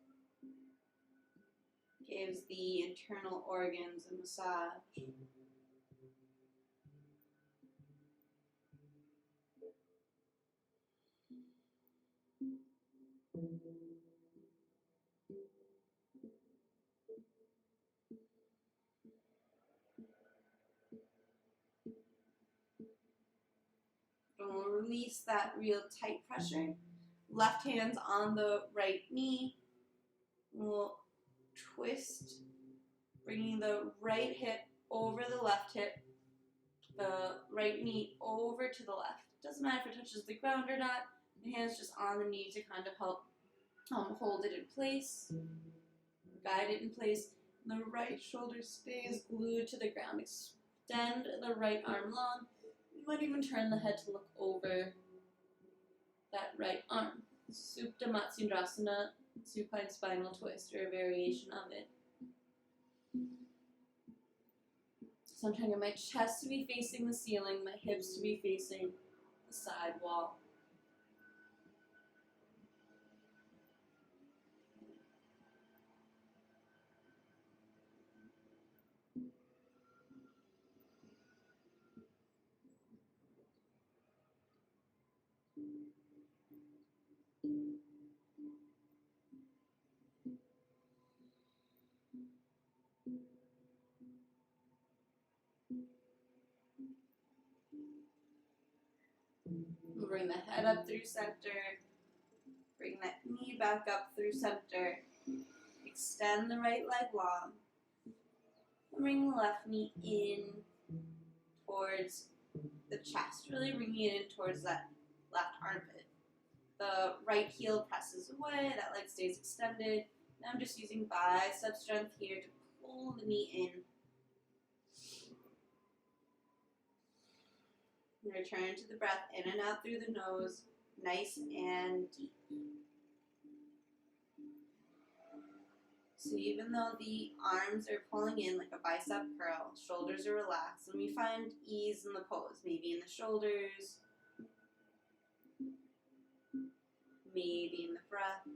gives the internal organs a massage. And we'll release that real tight pressure. Left hand's on the right knee. We'll twist, bringing the right hip over the left hip, the right knee over to the left. Doesn't matter if it touches the ground or not. The hand's just on the knee to kind of help hold it in place, guide it in place. The right shoulder stays glued to the ground. Extend the right arm long. You might even turn the head to look over that right arm. Supta Matsundrasana, supine spinal twist, or a variation of it. So I'm trying to get my chest to be facing the ceiling, my hips to be facing the side wall. We'll bring the head up through center. Bring that knee back up through center. Extend the right leg long. Bring the left knee in towards the chest. Really bringing it in towards that left armpit. The right heel presses away. That leg stays extended. Now I'm just using bicep strength here to pull the knee in. Return to the breath in and out through the nose, nice and deep. So even though the arms are pulling in like a bicep curl, shoulders are relaxed, and we find ease in the pose, maybe in the shoulders, maybe in the breath.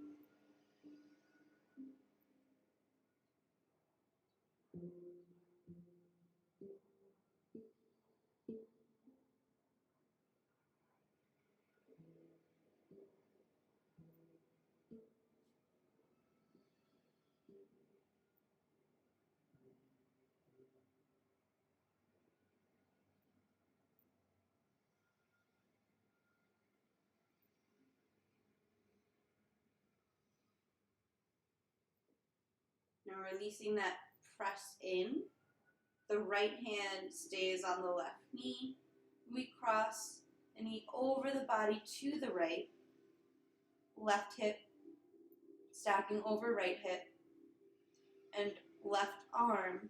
Now releasing that press in. The right hand stays on the left knee. We cross the knee over the body to the right. Left hip stacking over right hip. And left arm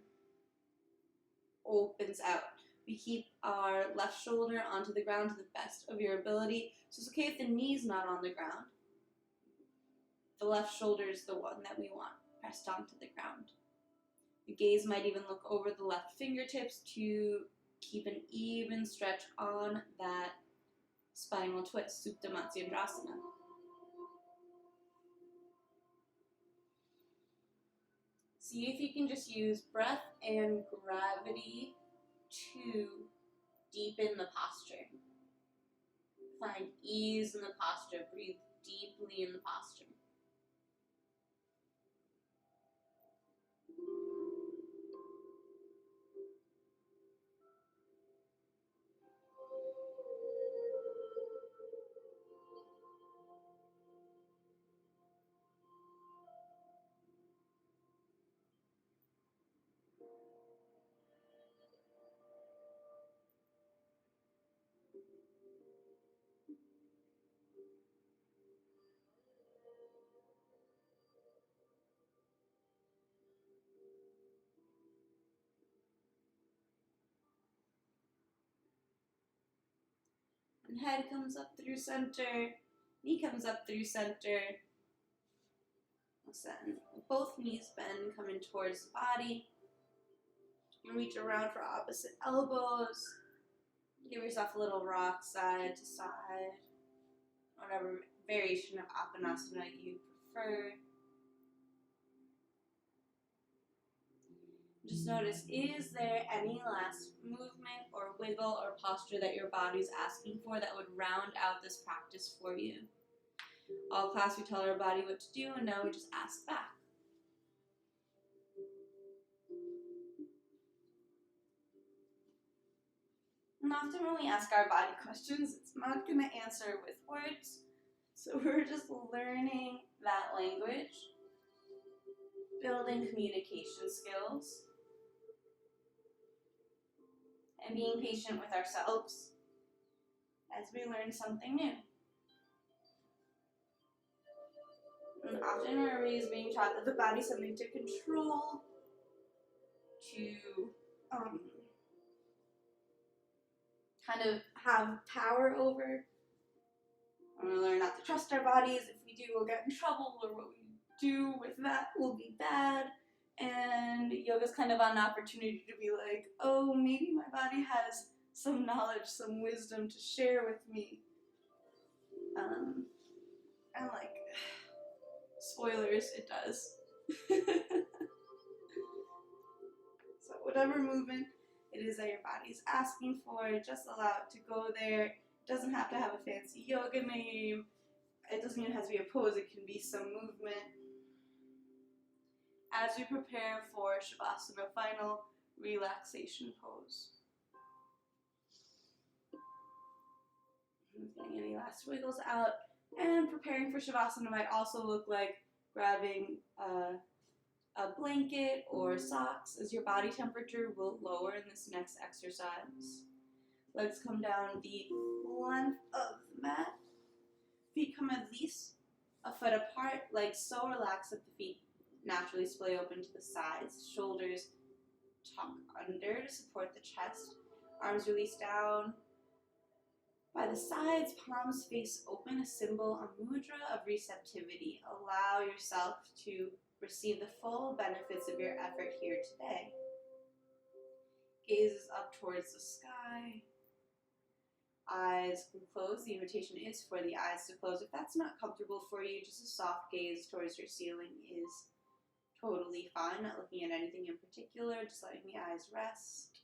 opens out. We keep our left shoulder onto the ground to the best of your ability. So it's okay if the knee's not on the ground. The left shoulder is the one that we want pressed onto the ground. The gaze might even look over the left fingertips to keep an even stretch on that spinal twist, Supta Matsundrasana. See if you can just use breath and gravity to deepen the posture. Find ease in the posture. Breathe deeply in the posture. Head comes up through center, knee comes up through center. Listen, both knees bend, coming towards the body. You can reach around for opposite elbows. Give yourself a little rock side to side, whatever variation of Apanasana you prefer. Just notice, is there any last movement or wiggle or posture that your body's asking for that would round out this practice for you? All class we tell our body what to do, and now we just ask back. And often when we ask our body questions, it's not going to answer with words. So we're just learning that language, building communication skills, and being patient with ourselves as we learn something new. And often we're raised being taught that the body's something to control, to kind of have power over. And we learn not to trust our bodies. If we do, we'll get in trouble, or what we do with that will be bad. And yoga's kind of an opportunity to be like, oh, maybe my body has some knowledge, some wisdom to share with me. And like, spoilers, it does. So whatever movement it is that your body's asking for, just allow it to go there. It doesn't have to have a fancy yoga name. It doesn't even have to be a pose. It can be some movement. As we prepare for Shavasana, final relaxation pose. Getting any last wiggles out. And preparing for Shavasana might also look like grabbing a blanket or socks, as your body temperature will lower in this next exercise. Legs come down the length of the mat. Feet come at least a foot apart, legs so relaxed that the feet naturally splay open to the sides. Shoulders tuck under to support the chest. Arms release down by the sides, palms face open, a symbol, a mudra of receptivity. Allow yourself to receive the full benefits of your effort here today. Gaze is up towards the sky. Eyes can close. The invitation is for the eyes to close. If that's not comfortable for you, just a soft gaze towards your ceiling is totally fine. Not looking at anything in particular, just letting the eyes rest.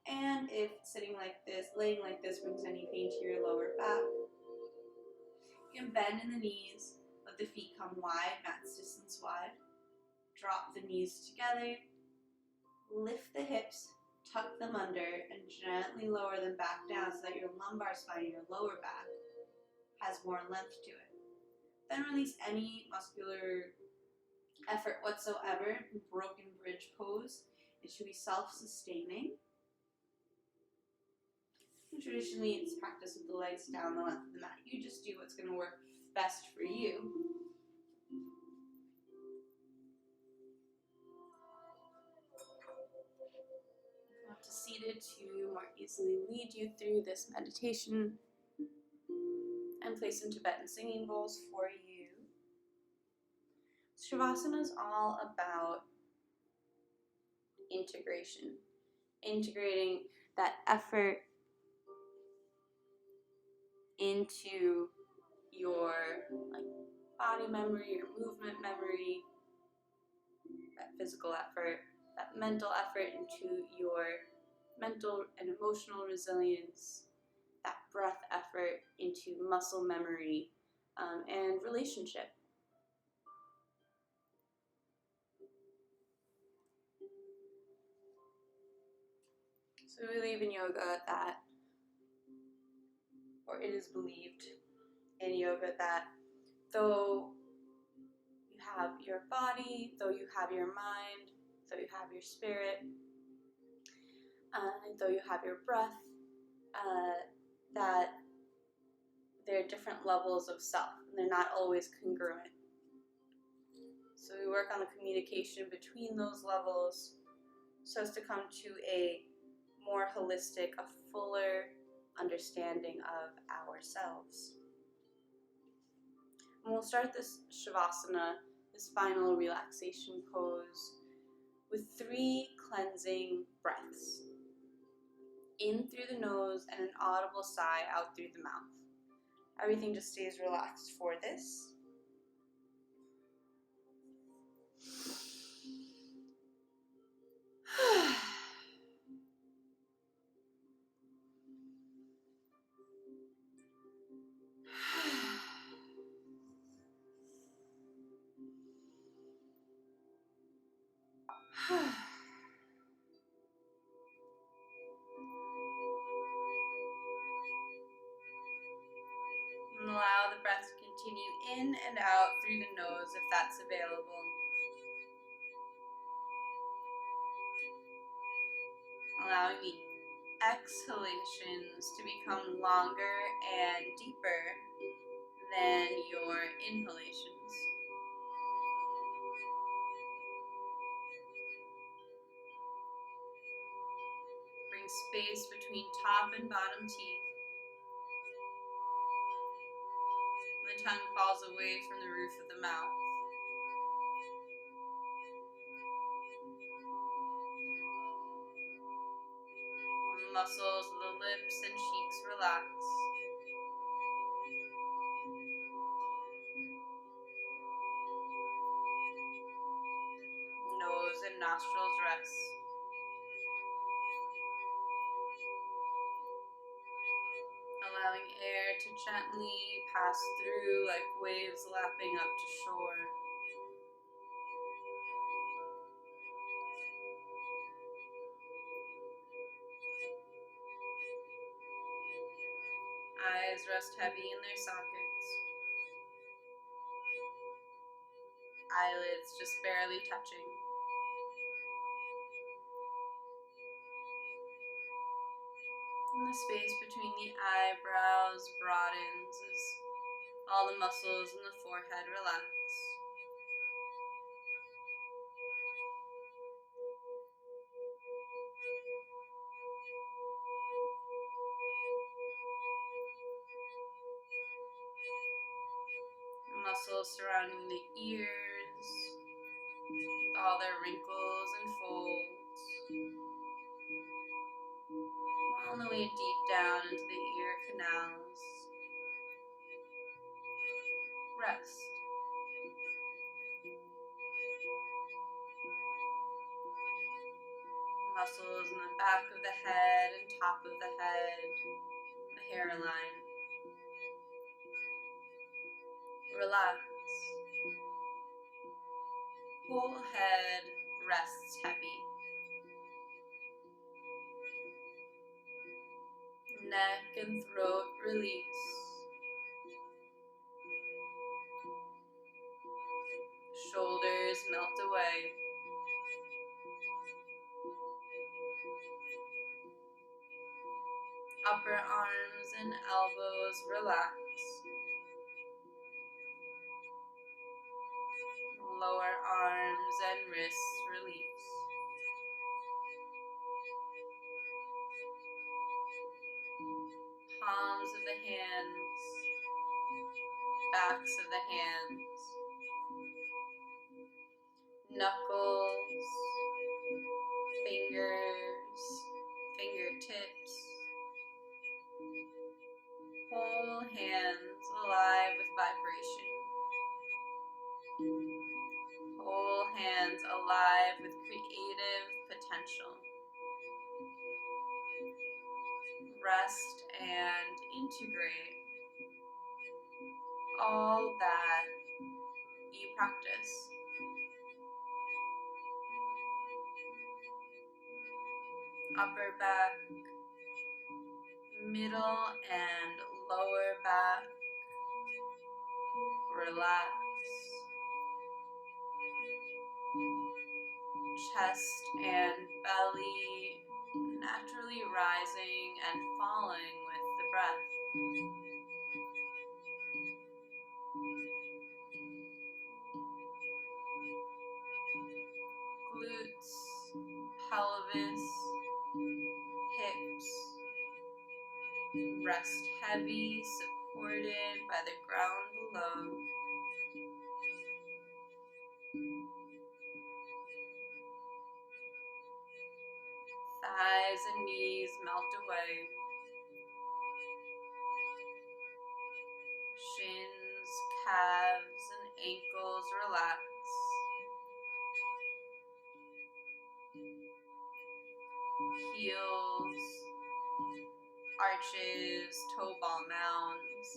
And if sitting like this, laying like this brings any pain to your lower back, you can bend in the knees, let the feet come wide, mat's distance wide. Drop the knees together, lift the hips, tuck them under, and gently lower them back down so that your lumbar spine, your lower back, has more length to it. Then release any muscular effort whatsoever. Broken bridge pose. It should be self-sustaining. Traditionally, it's practice with the legs down the length of the mat. You just do what's going to work best for you. Come up to seated to more easily lead you through this meditation and place some Tibetan singing bowls for you. Shavasana is all about integration, integrating that effort into your body memory, your movement memory, that physical effort, that mental effort into your mental and emotional resilience, that breath effort into muscle memory and relationship. So we believe in yoga that, or it is believed in yoga that though you have your body, though you have your mind, though you have your spirit, and though you have your breath, that there are different levels of self, and they're not always congruent. So we work on the communication between those levels so as to come to a more holistic, a fuller understanding of ourselves. And we'll start this Shavasana, this final relaxation pose, with 3 cleansing breaths. In through the nose and an audible sigh out through the mouth. Everything just stays relaxed for this. And allow the breath to continue in and out through the nose if that's available. Allowing the exhalations to become longer and deeper than your inhalations. Bring space between top and bottom teeth. The tongue falls away from the roof of the mouth. The muscles of the lips and cheeks relax. Nose and nostrils rest. Allowing air to gently pass through like waves lapping up to shore. Eyes rest heavy in their sockets. Eyelids just barely touching. And the space between the eyebrows broadens as all the muscles in the forehead relax. The muscles surrounding the ears with all their wrinkles and folds. All the way deep down into the ear canals. Rest. Muscles in the back of the head and top of the head, the hairline. Relax. Whole head rests heavy. Neck and throat release. Shoulders melt away. Upper arms and elbows relax. Lower arms and wrists release. Palms of the hands, backs of the hands, knuckles, fingers, fingertips, whole hands alive with vibration. Whole hands alive with creative potential. Rest and integrate all that you practice. Upper back, middle and lower back, relax. Chest and belly naturally rising and falling with the breath. Glutes, pelvis, hips, Rest heavy, supported by the ground below. Thighs and knees melt away. Shins, calves, and ankles relax. Heels, arches, toe ball mounds,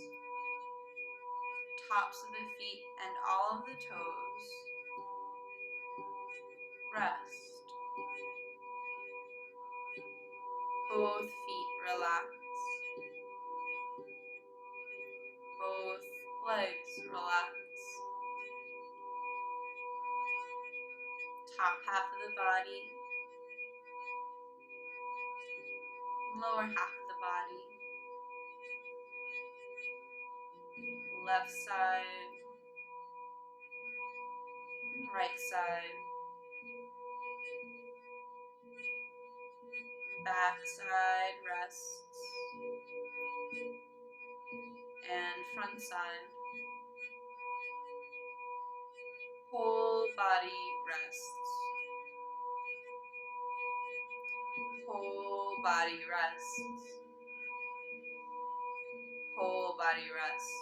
tops of the feet and all of the toes. Rest. Both feet relax. Both legs relax. Top half of the body, lower half of the body. Left side, right side. Back side rests. And front side. Whole body rests. Whole body rests. Whole body rests.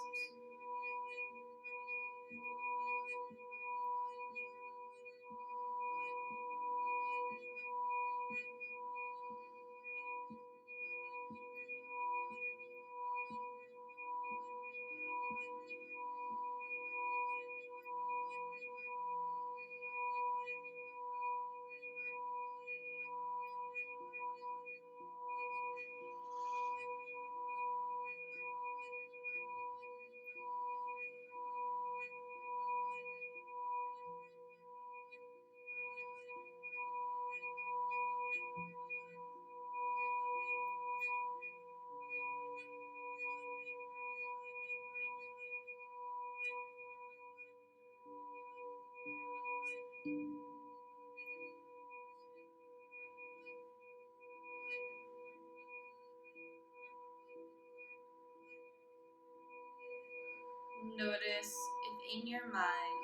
Notice if in your mind,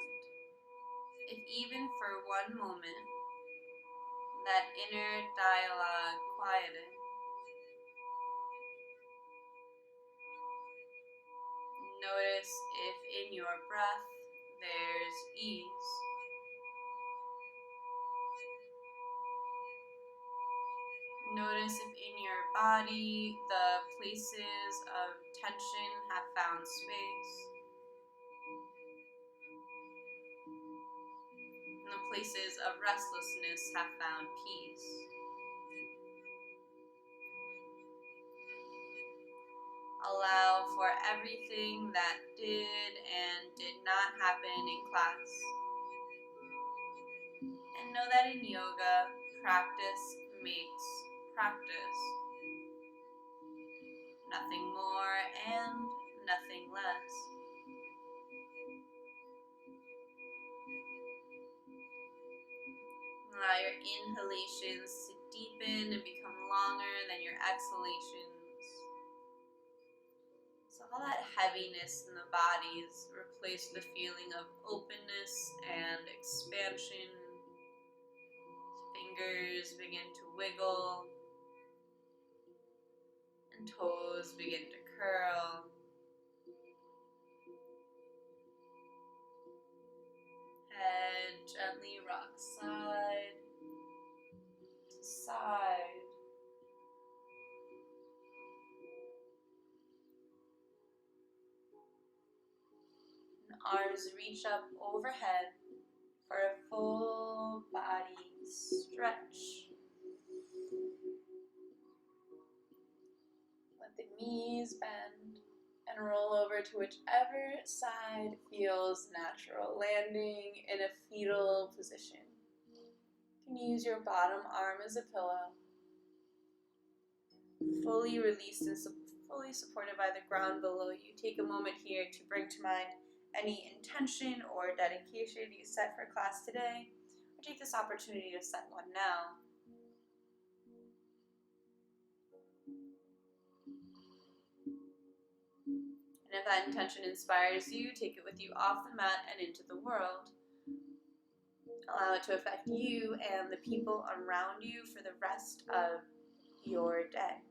if even for one moment, that inner dialogue quieted. Notice if in your breath there's ease. Notice if in your body the places of tension have found space. And the places of restlessness have found peace. Allow for everything that did and did not happen in class. And know that in yoga, practice makes practice. Nothing more and nothing less. Allow your inhalations to deepen and become longer than your exhalations. So all that heaviness in the body is replaced with a feeling of openness and expansion. Fingers begin to wiggle. And toes begin to curl. Head gently rocks side to side. And arms reach up overhead for a full body stretch. Let the knees bend and roll over to whichever side feels natural, landing in a fetal position. You can use your bottom arm as a pillow. Fully released and fully supported by the ground below you. Take a moment here to bring to mind any intention or dedication you set for class today, or take this opportunity to set one now. And if that intention inspires you, take it with you off the mat and into the world. Allow it to affect you and the people around you for the rest of your day.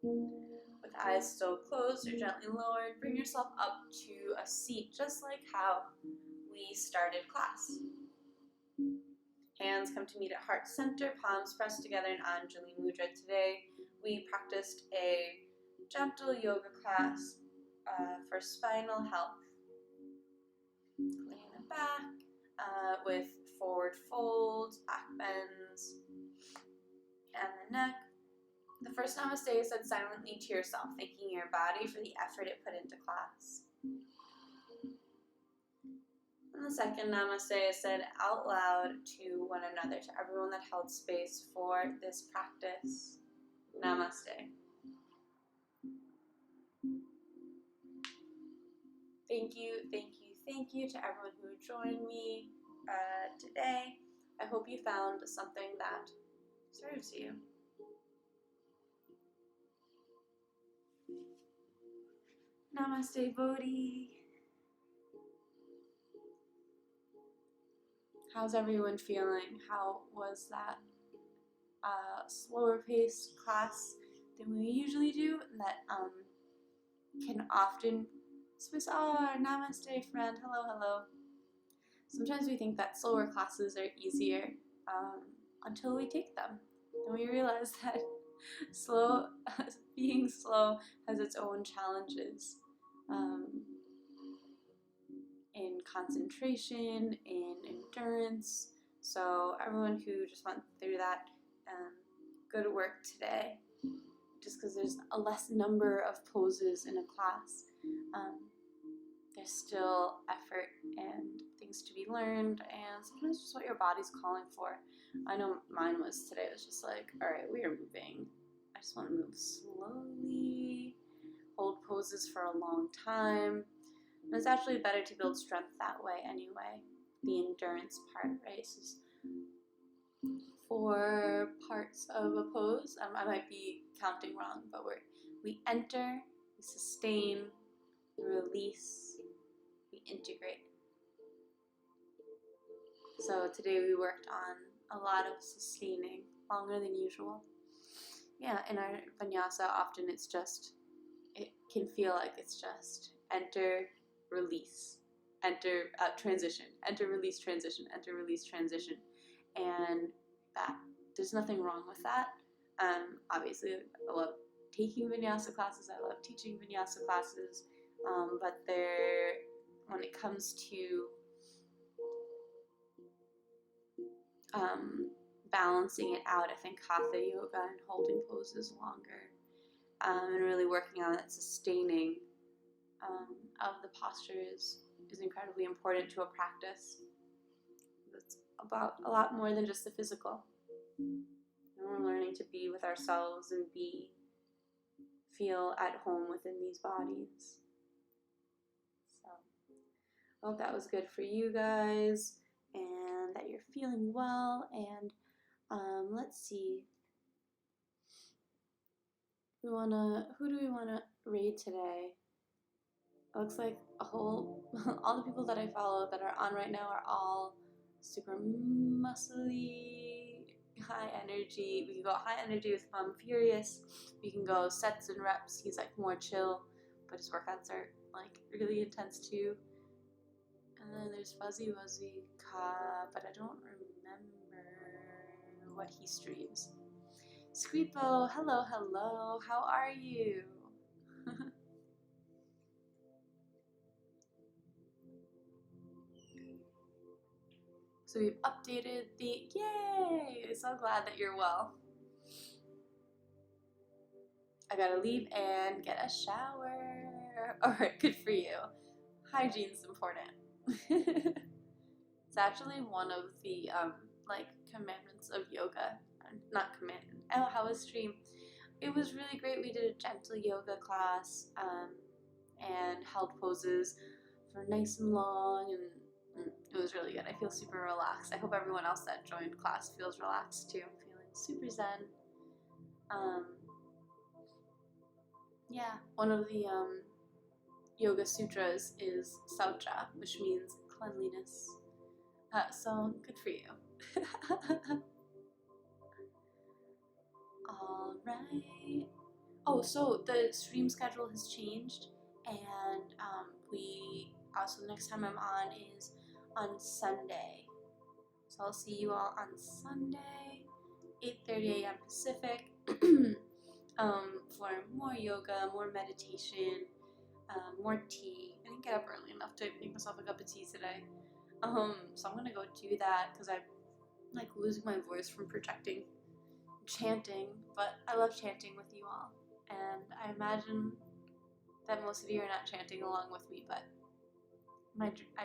With eyes still closed or gently lowered, bring yourself up to a seat, just like how we started class. Hands come to meet at heart center, palms pressed together in Anjali Mudra. Today, we practiced a gentle yoga class for spinal health. Laying it back with forward folds, back bends, and the neck. The first namaste is said silently to yourself, thanking your body for the effort it put into class. And the second namaste is said out loud to one another, to everyone that held space for this practice. Namaste. Thank you, thank you, thank you to everyone who joined me today. I hope you found something that serves you. Namaste, Bodhi. How's everyone feeling? How was that slower paced class than we usually do? That can often namaste friend, hello. Sometimes we think that slower classes are easier until we take them. And we realize that being slow has its own challenges in concentration, in endurance. So everyone who just went through that, good work today. Just because there's a less number of poses in a class, there's still effort and things to be learned, and sometimes just what your body's calling for. I know mine was today. It was just like, all right, we are moving. I just want to move slowly, hold poses for a long time. And it's actually better to build strength that way anyway. The endurance part, right? So 4 parts of a pose. I might be counting wrong, but we enter, we sustain, we release, we integrate. So today we worked on a lot of sustaining, longer than usual. Yeah, in our vinyasa, often it can feel like it's just enter, release, enter, transition, enter, release, transition, enter, release, transition. And that, there's nothing wrong with that. Obviously, I love taking vinyasa classes, I love teaching vinyasa classes, but when it comes to balancing it out, I think hatha yoga and holding poses longer, and really working on that sustaining of the posture is incredibly important to a practice. It's about a lot more than just the physical. And we're learning to be with ourselves and feel at home within these bodies. So I hope that was good for you guys and that you're feeling well. And let's see. Who do we wanna raid today? It looks like all the people that I follow that are on right now are all super muscly, high energy. We can go high energy with Furious. We can go sets and reps. He's like more chill, but his workouts are like really intense too. And then there's Fuzzy Wuzzy Ka, but I don't remember what he streams. Scripo, hello, how are you? So we've updated yay! I'm so glad that you're well. I gotta leave and get a shower. Alright, good for you. Hygiene's important. It's actually one of the commandments of yoga. Not commandment. Oh, how was stream? It was really great. We did a gentle yoga class and held poses for nice and long, and it was really good. I feel super relaxed. I hope everyone else that joined class feels relaxed too. I'm feeling super zen. Yeah, one of the yoga sutras is saucha, which means cleanliness. So good for you. All right. Oh, so the stream schedule has changed, and we also the next time I'm on is on Sunday. So I'll see you all on Sunday, 8:30 a.m. Pacific, for more yoga, more meditation, more tea. I didn't get up early enough to make myself a cup of tea today. So I'm gonna go do that because I'm like losing my voice from projecting chanting, but I love chanting with you all, and I imagine that most of you are not chanting along with me, but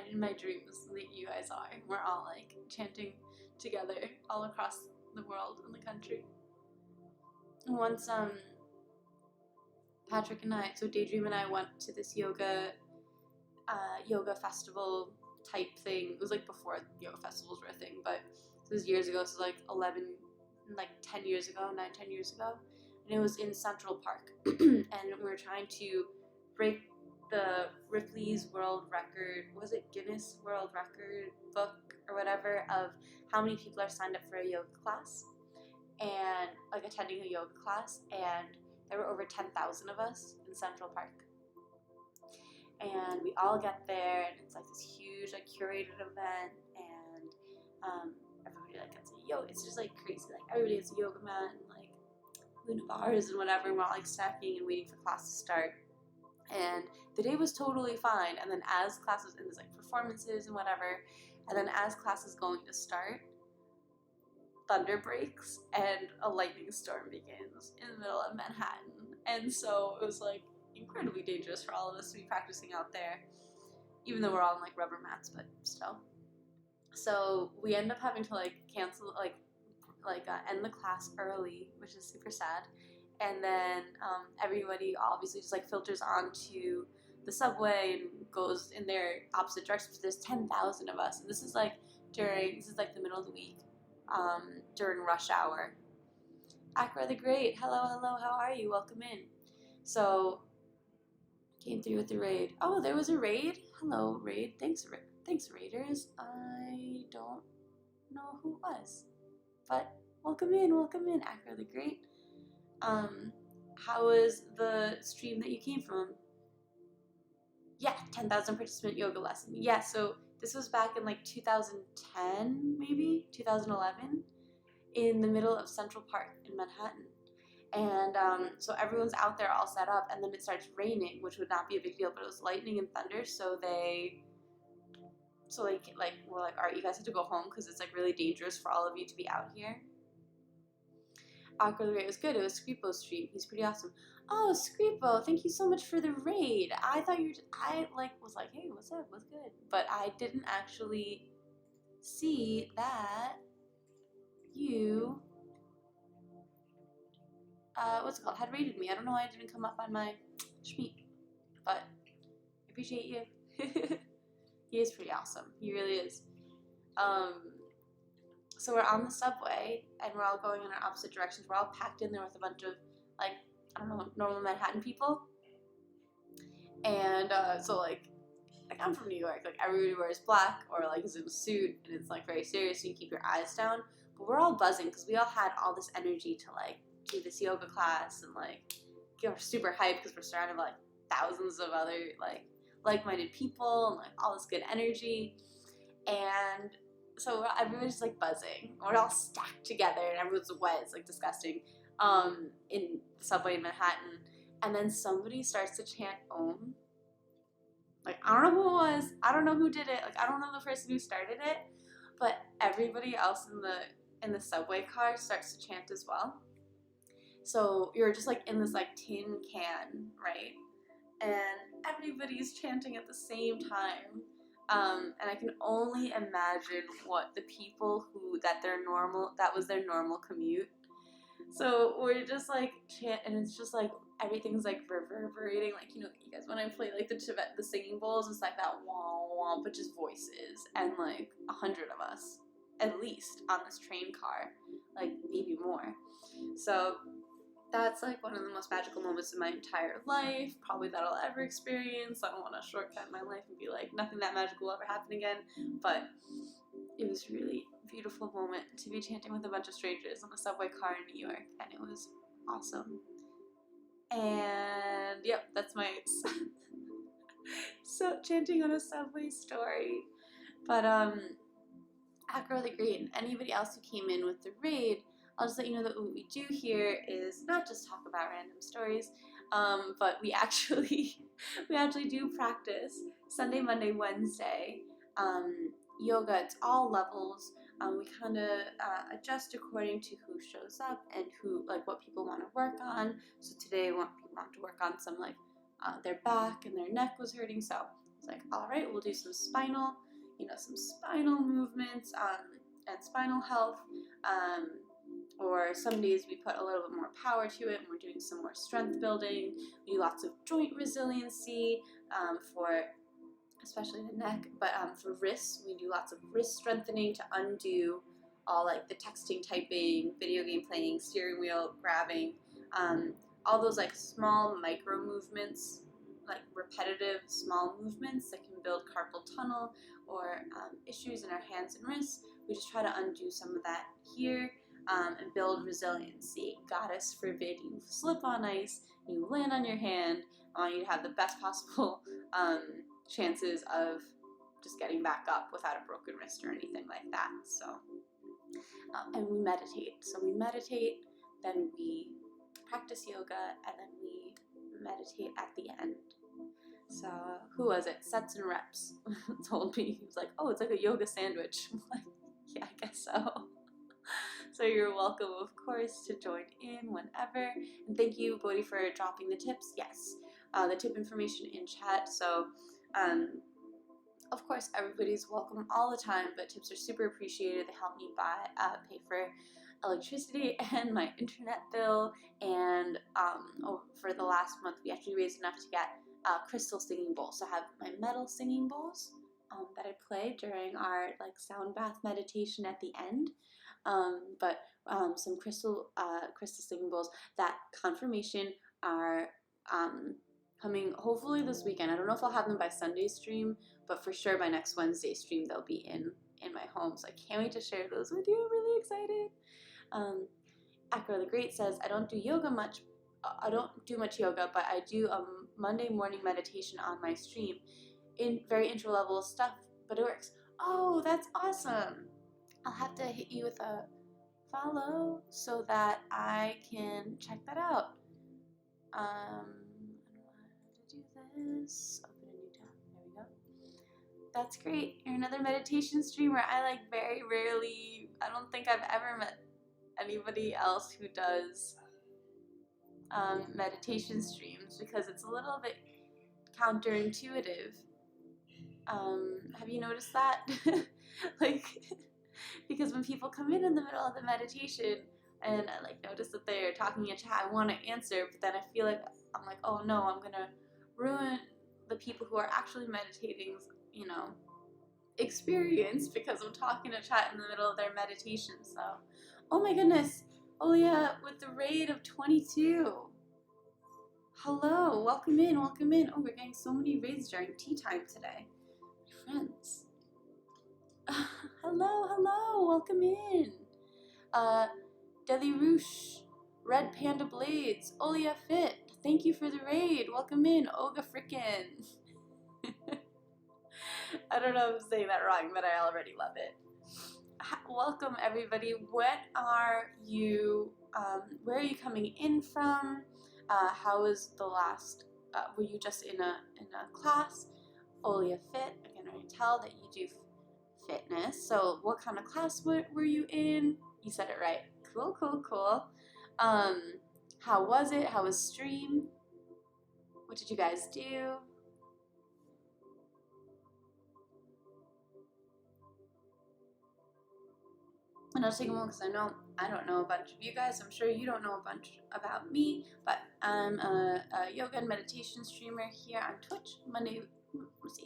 in my dreams that you guys are. We're all like chanting together all across the world and the country. Once Patrick and I, so Daydream and I, went to this yoga festival type thing. It was like before yoga festivals were a thing, but this was years ago. So like 10 years ago, 10 years ago, and it was in Central Park, and we were trying to break the Ripley's World Record, was it Guinness World Record book or whatever, of how many people are signed up for a yoga class and like attending a yoga class, and there were over 10,000 of us in Central Park. And we all get there, and it's like this huge like curated event, and everybody like gets a yoga. It's just like crazy. Like everybody gets a yoga mat and like Luna bars and whatever. And we're all like stacking and waiting for class to start. And the day was totally fine. And then as classes, and there's like performances and whatever, and then as class is going to start, thunder breaks and a lightning storm begins in the middle of Manhattan. And so it was like incredibly dangerous for all of us to be practicing out there, even though we're all on like rubber mats, but still. So we end up having to like cancel, end the class early, which is super sad. And then everybody obviously just like filters onto the subway and goes in their opposite directions. There's 10,000 of us, and this is like the middle of the week, during rush hour. Accra the Great, hello, how are you? Welcome in. So came through with the raid. Oh, there was a raid. Hello, raid. Thanks, raiders. I don't know who it was, but welcome in, Accra the Great. How was the stream that you came from? Yeah, 10,000 participant yoga lesson. Yeah, so this was back in like 2010, maybe 2011, in the middle of Central Park in Manhattan. And so everyone's out there all set up, and then it starts raining, which would not be a big deal, but it was lightning and thunder, so we're like, all right, you guys have to go home because it's like really dangerous for all of you to be out here. Aqua the Raid was good. It was Scripo's stream. He's pretty awesome. Oh, Scripo, thank you so much for the raid. I thought I was like, hey, what's up? What's good? But I didn't actually see that you had raided me. I don't know why it didn't come up on my Shmeek, but I appreciate you. He is pretty awesome. He really is. So we're on the subway, and we're all going in our opposite directions. We're all packed in there with a bunch of, like, I don't know, normal Manhattan people. And so, like I'm from New York. Like, everybody wears black or, like, is in a suit, and it's, like, very serious, and you keep your eyes down. But we're all buzzing because we all had all this energy to, like, do this yoga class and, like, we're super hyped because we're surrounded by, like, thousands of other, like-minded people and, like, all this good energy. And so everyone's like buzzing. We're all stacked together, and everyone's wet. It's like disgusting. In the subway in Manhattan, and then somebody starts to chant Om. Like, I don't know who it was. I don't know who did it. Like, I don't know the person who started it, but everybody else in the subway car starts to chant as well. So you're just like in this like tin can, right? And everybody's chanting at the same time. And I can only imagine what the people that was their normal commute. So we're just like chant, and it's just like everything's like reverberating, like, you guys, when I play like the singing bowls, it's like that wah wah, but just voices, and like 100 of us at least on this train car, like maybe more. So that's like one of the most magical moments in my entire life, probably that I'll ever experience. I don't want to shortcut my life and be like, nothing that magical will ever happen again, but it was a really beautiful moment to be chanting with a bunch of strangers on a subway car in New York, and it was awesome. And yep, that's my so chanting on a subway story. But Acro the Great and anybody else who came in with the raid, I'll just let you know that what we do here is not just talk about random stories, but we actually do practice Sunday, Monday, Wednesday yoga. It's all levels. We kind of adjust according to who shows up and who, like, what people want to work on. So today people want to work on some, like, their back and their neck was hurting, so it's like, all right, we'll do some spinal movements and spinal health, or some days we put a little bit more power to it and we're doing some more strength building. We do lots of joint resiliency for especially the neck, but for wrists we do lots of wrist strengthening to undo all, like, the texting, typing, video game playing, steering wheel grabbing, all those, like, small micro movements, like repetitive small movements that can build carpal tunnel or issues in our hands and wrists. We just try to undo some of that here and build resiliency. Goddess forbid you slip on ice, you land on your hand. I want you to have the best possible chances of just getting back up without a broken wrist or anything like that. So, and we meditate. So we meditate, then we practice yoga, and then we meditate at the end. So who was it? Sets and Reps told me, he was like, oh, it's like a yoga sandwich. I'm like, yeah, I guess so. So you're welcome, of course, to join in whenever. And thank you, Bodhi, for dropping the tips. Yes, the tip information in chat. So of course, everybody's welcome all the time, but tips are super appreciated. They help me pay for electricity and my internet bill. And for the last month, we actually raised enough to get crystal singing bowls. So I have my metal singing bowls that I play during our, like, sound bath meditation at the end. But some crystal singing bowls. That confirmation are coming hopefully this weekend. I don't know if I'll have them by Sunday's stream, but for sure by next Wednesday's stream they'll be in my home. So I can't wait to share those with you. I'm really excited. Akra the Great says, I don't do much yoga, but I do a Monday morning meditation on my stream. In very intro level stuff, but it works. Oh, that's awesome. I'll have to hit you with a follow so that I can check that out. I don't know how to do this. Open a new tab. There we go. That's great. You're another meditation streamer. I, like, very rarely, I don't think I've ever met anybody else who does meditation streams because it's a little bit counterintuitive. Have you noticed that? Like, because when people come in the middle of the meditation and I, like, notice that they're talking in chat, I want to answer, but then I feel like I'm like, oh no, I'm gonna ruin the people who are actually meditating, experience because I'm talking to chat in the middle of their meditation. So, oh my goodness, Olia with the raid of 22. Hello, welcome in. Oh, we're getting so many raids during tea time today. My friends. Hello, welcome in. Deli Roosh, Red Panda Blades, Olia Fit, thank you for the raid. Welcome in, Oga Frickin. I don't know if I'm saying that wrong, but I already love it. Welcome everybody. What are you, where are you coming in from? How was the last, were you just in a class? Olia Fit, I can already tell that you do fitness. So what kind of class were you in? You said it right. Cool. How was it? How was stream? What did you guys do? And I'll take a moment because I don't know a bunch of you guys. I'm sure you don't know a bunch about me, but I'm a yoga and meditation streamer here on Twitch.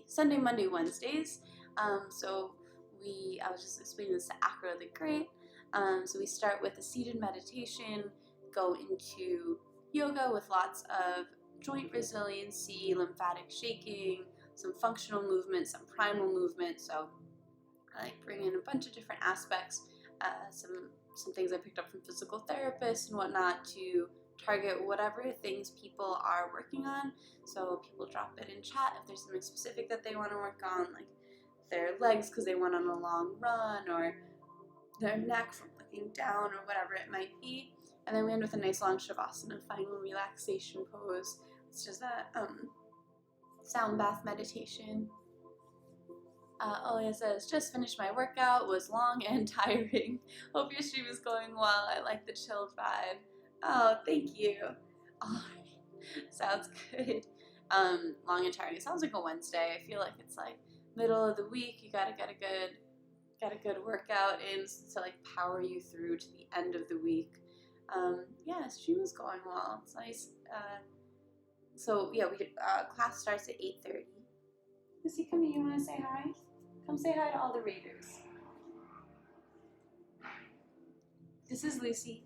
Sunday, Monday, Wednesdays. So I was just explaining this to Akra the Great. So we start with a seated meditation, go into yoga with lots of joint resiliency, lymphatic shaking, some functional movement, some primal movement. So I like bring in a bunch of different aspects, some things I picked up from physical therapists and whatnot to target whatever things people are working on. So people drop it in chat if there's something specific that they want to work on, like their legs because they went on a long run, or their neck from looking down, or whatever it might be. And then we end with a nice long shavasana, final relaxation pose. It's just a sound bath meditation. Olia says, just finished my workout, was long and tiring. Hope your stream is going well. I like the chilled vibe. Oh, thank you. All right. Sounds good. Long and tiring. It sounds like a Wednesday. I feel like it's like middle of the week. You gotta get a good workout in to like power you through to the end of the week. Yeah, stream is going well. It's nice. So yeah, we class starts at 8:30. Lucy, come here. You want to say hi? Come say hi to all the raiders. This is Lucy.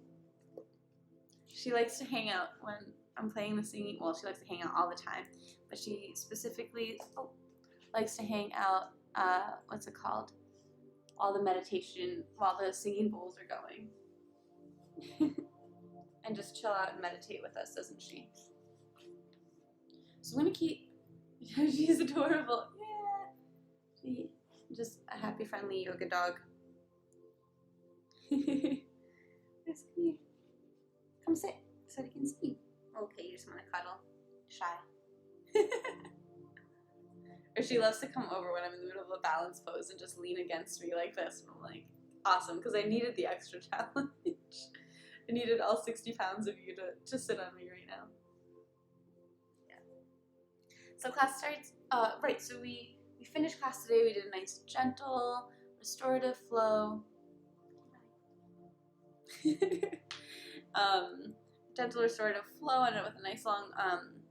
She likes to hang out when I'm playing the singing. Well, she likes to hang out all the time, but she specifically likes to hang out. What's it called? All the meditation while the singing bowls are going, and just chill out and meditate with us, doesn't she? So I'm gonna keep. She's adorable. Yeah. Just a happy, friendly yoga dog. Yes, come here. Come sit so we can see. Okay, you just want to cuddle. Shy. Or she loves to come over when I'm in the middle of a balance pose and just lean against me like this. And I'm like, awesome, because I needed the extra challenge. I needed all 60 pounds of you to sit on me right now. Yeah. So class starts, right, so we finished class today. We did a nice, gentle, restorative flow. Gentle, restorative flow, and with a nice long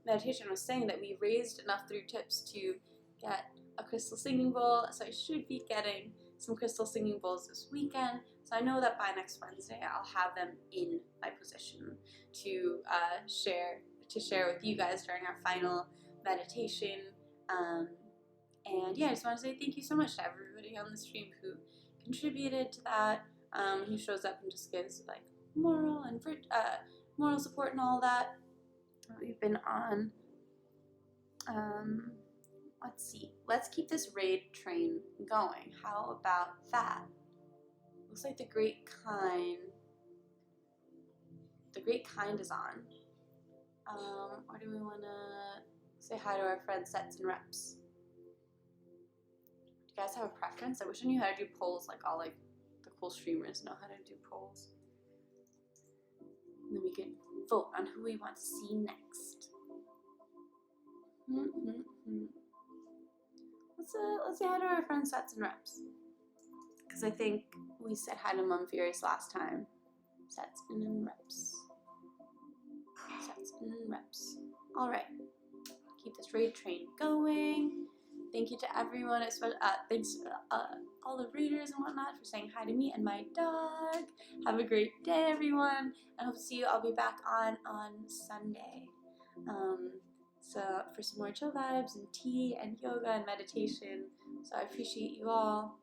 meditation. I was saying that we raised enough through tips to get a crystal singing bowl, so I should be getting some crystal singing bowls this weekend. So I know that by next Wednesday I'll have them in my possession to share with you guys during our final meditation. And yeah, I just want to say thank you so much to everybody on the stream who contributed to that, who shows up and just gives like moral support and all that. We've been on. Let's see. Let's keep this raid train going. How about that? Looks like the Great Kind is on. Or do we want to say hi to our friend Sets and Reps? Do you guys have a preference? I wish I knew how to do polls like all like the cool streamers know how to do polls. And then we can vote on who we want to see next. Let's say hi to our friend Sets and Reps. Because I think we said hi to Mum Furious last time. Sets and Reps. Sets and Reps. Alright. Keep this raid train going. Thank you to everyone. Thanks to all the readers and whatnot for saying hi to me and my dog. Have a great day, everyone. I hope to see you. I'll be back on Sunday. So for some more chill vibes and tea and yoga and meditation. So I appreciate you all.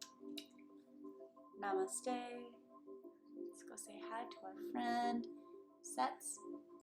Namaste. Let's go say hi to our friend Sets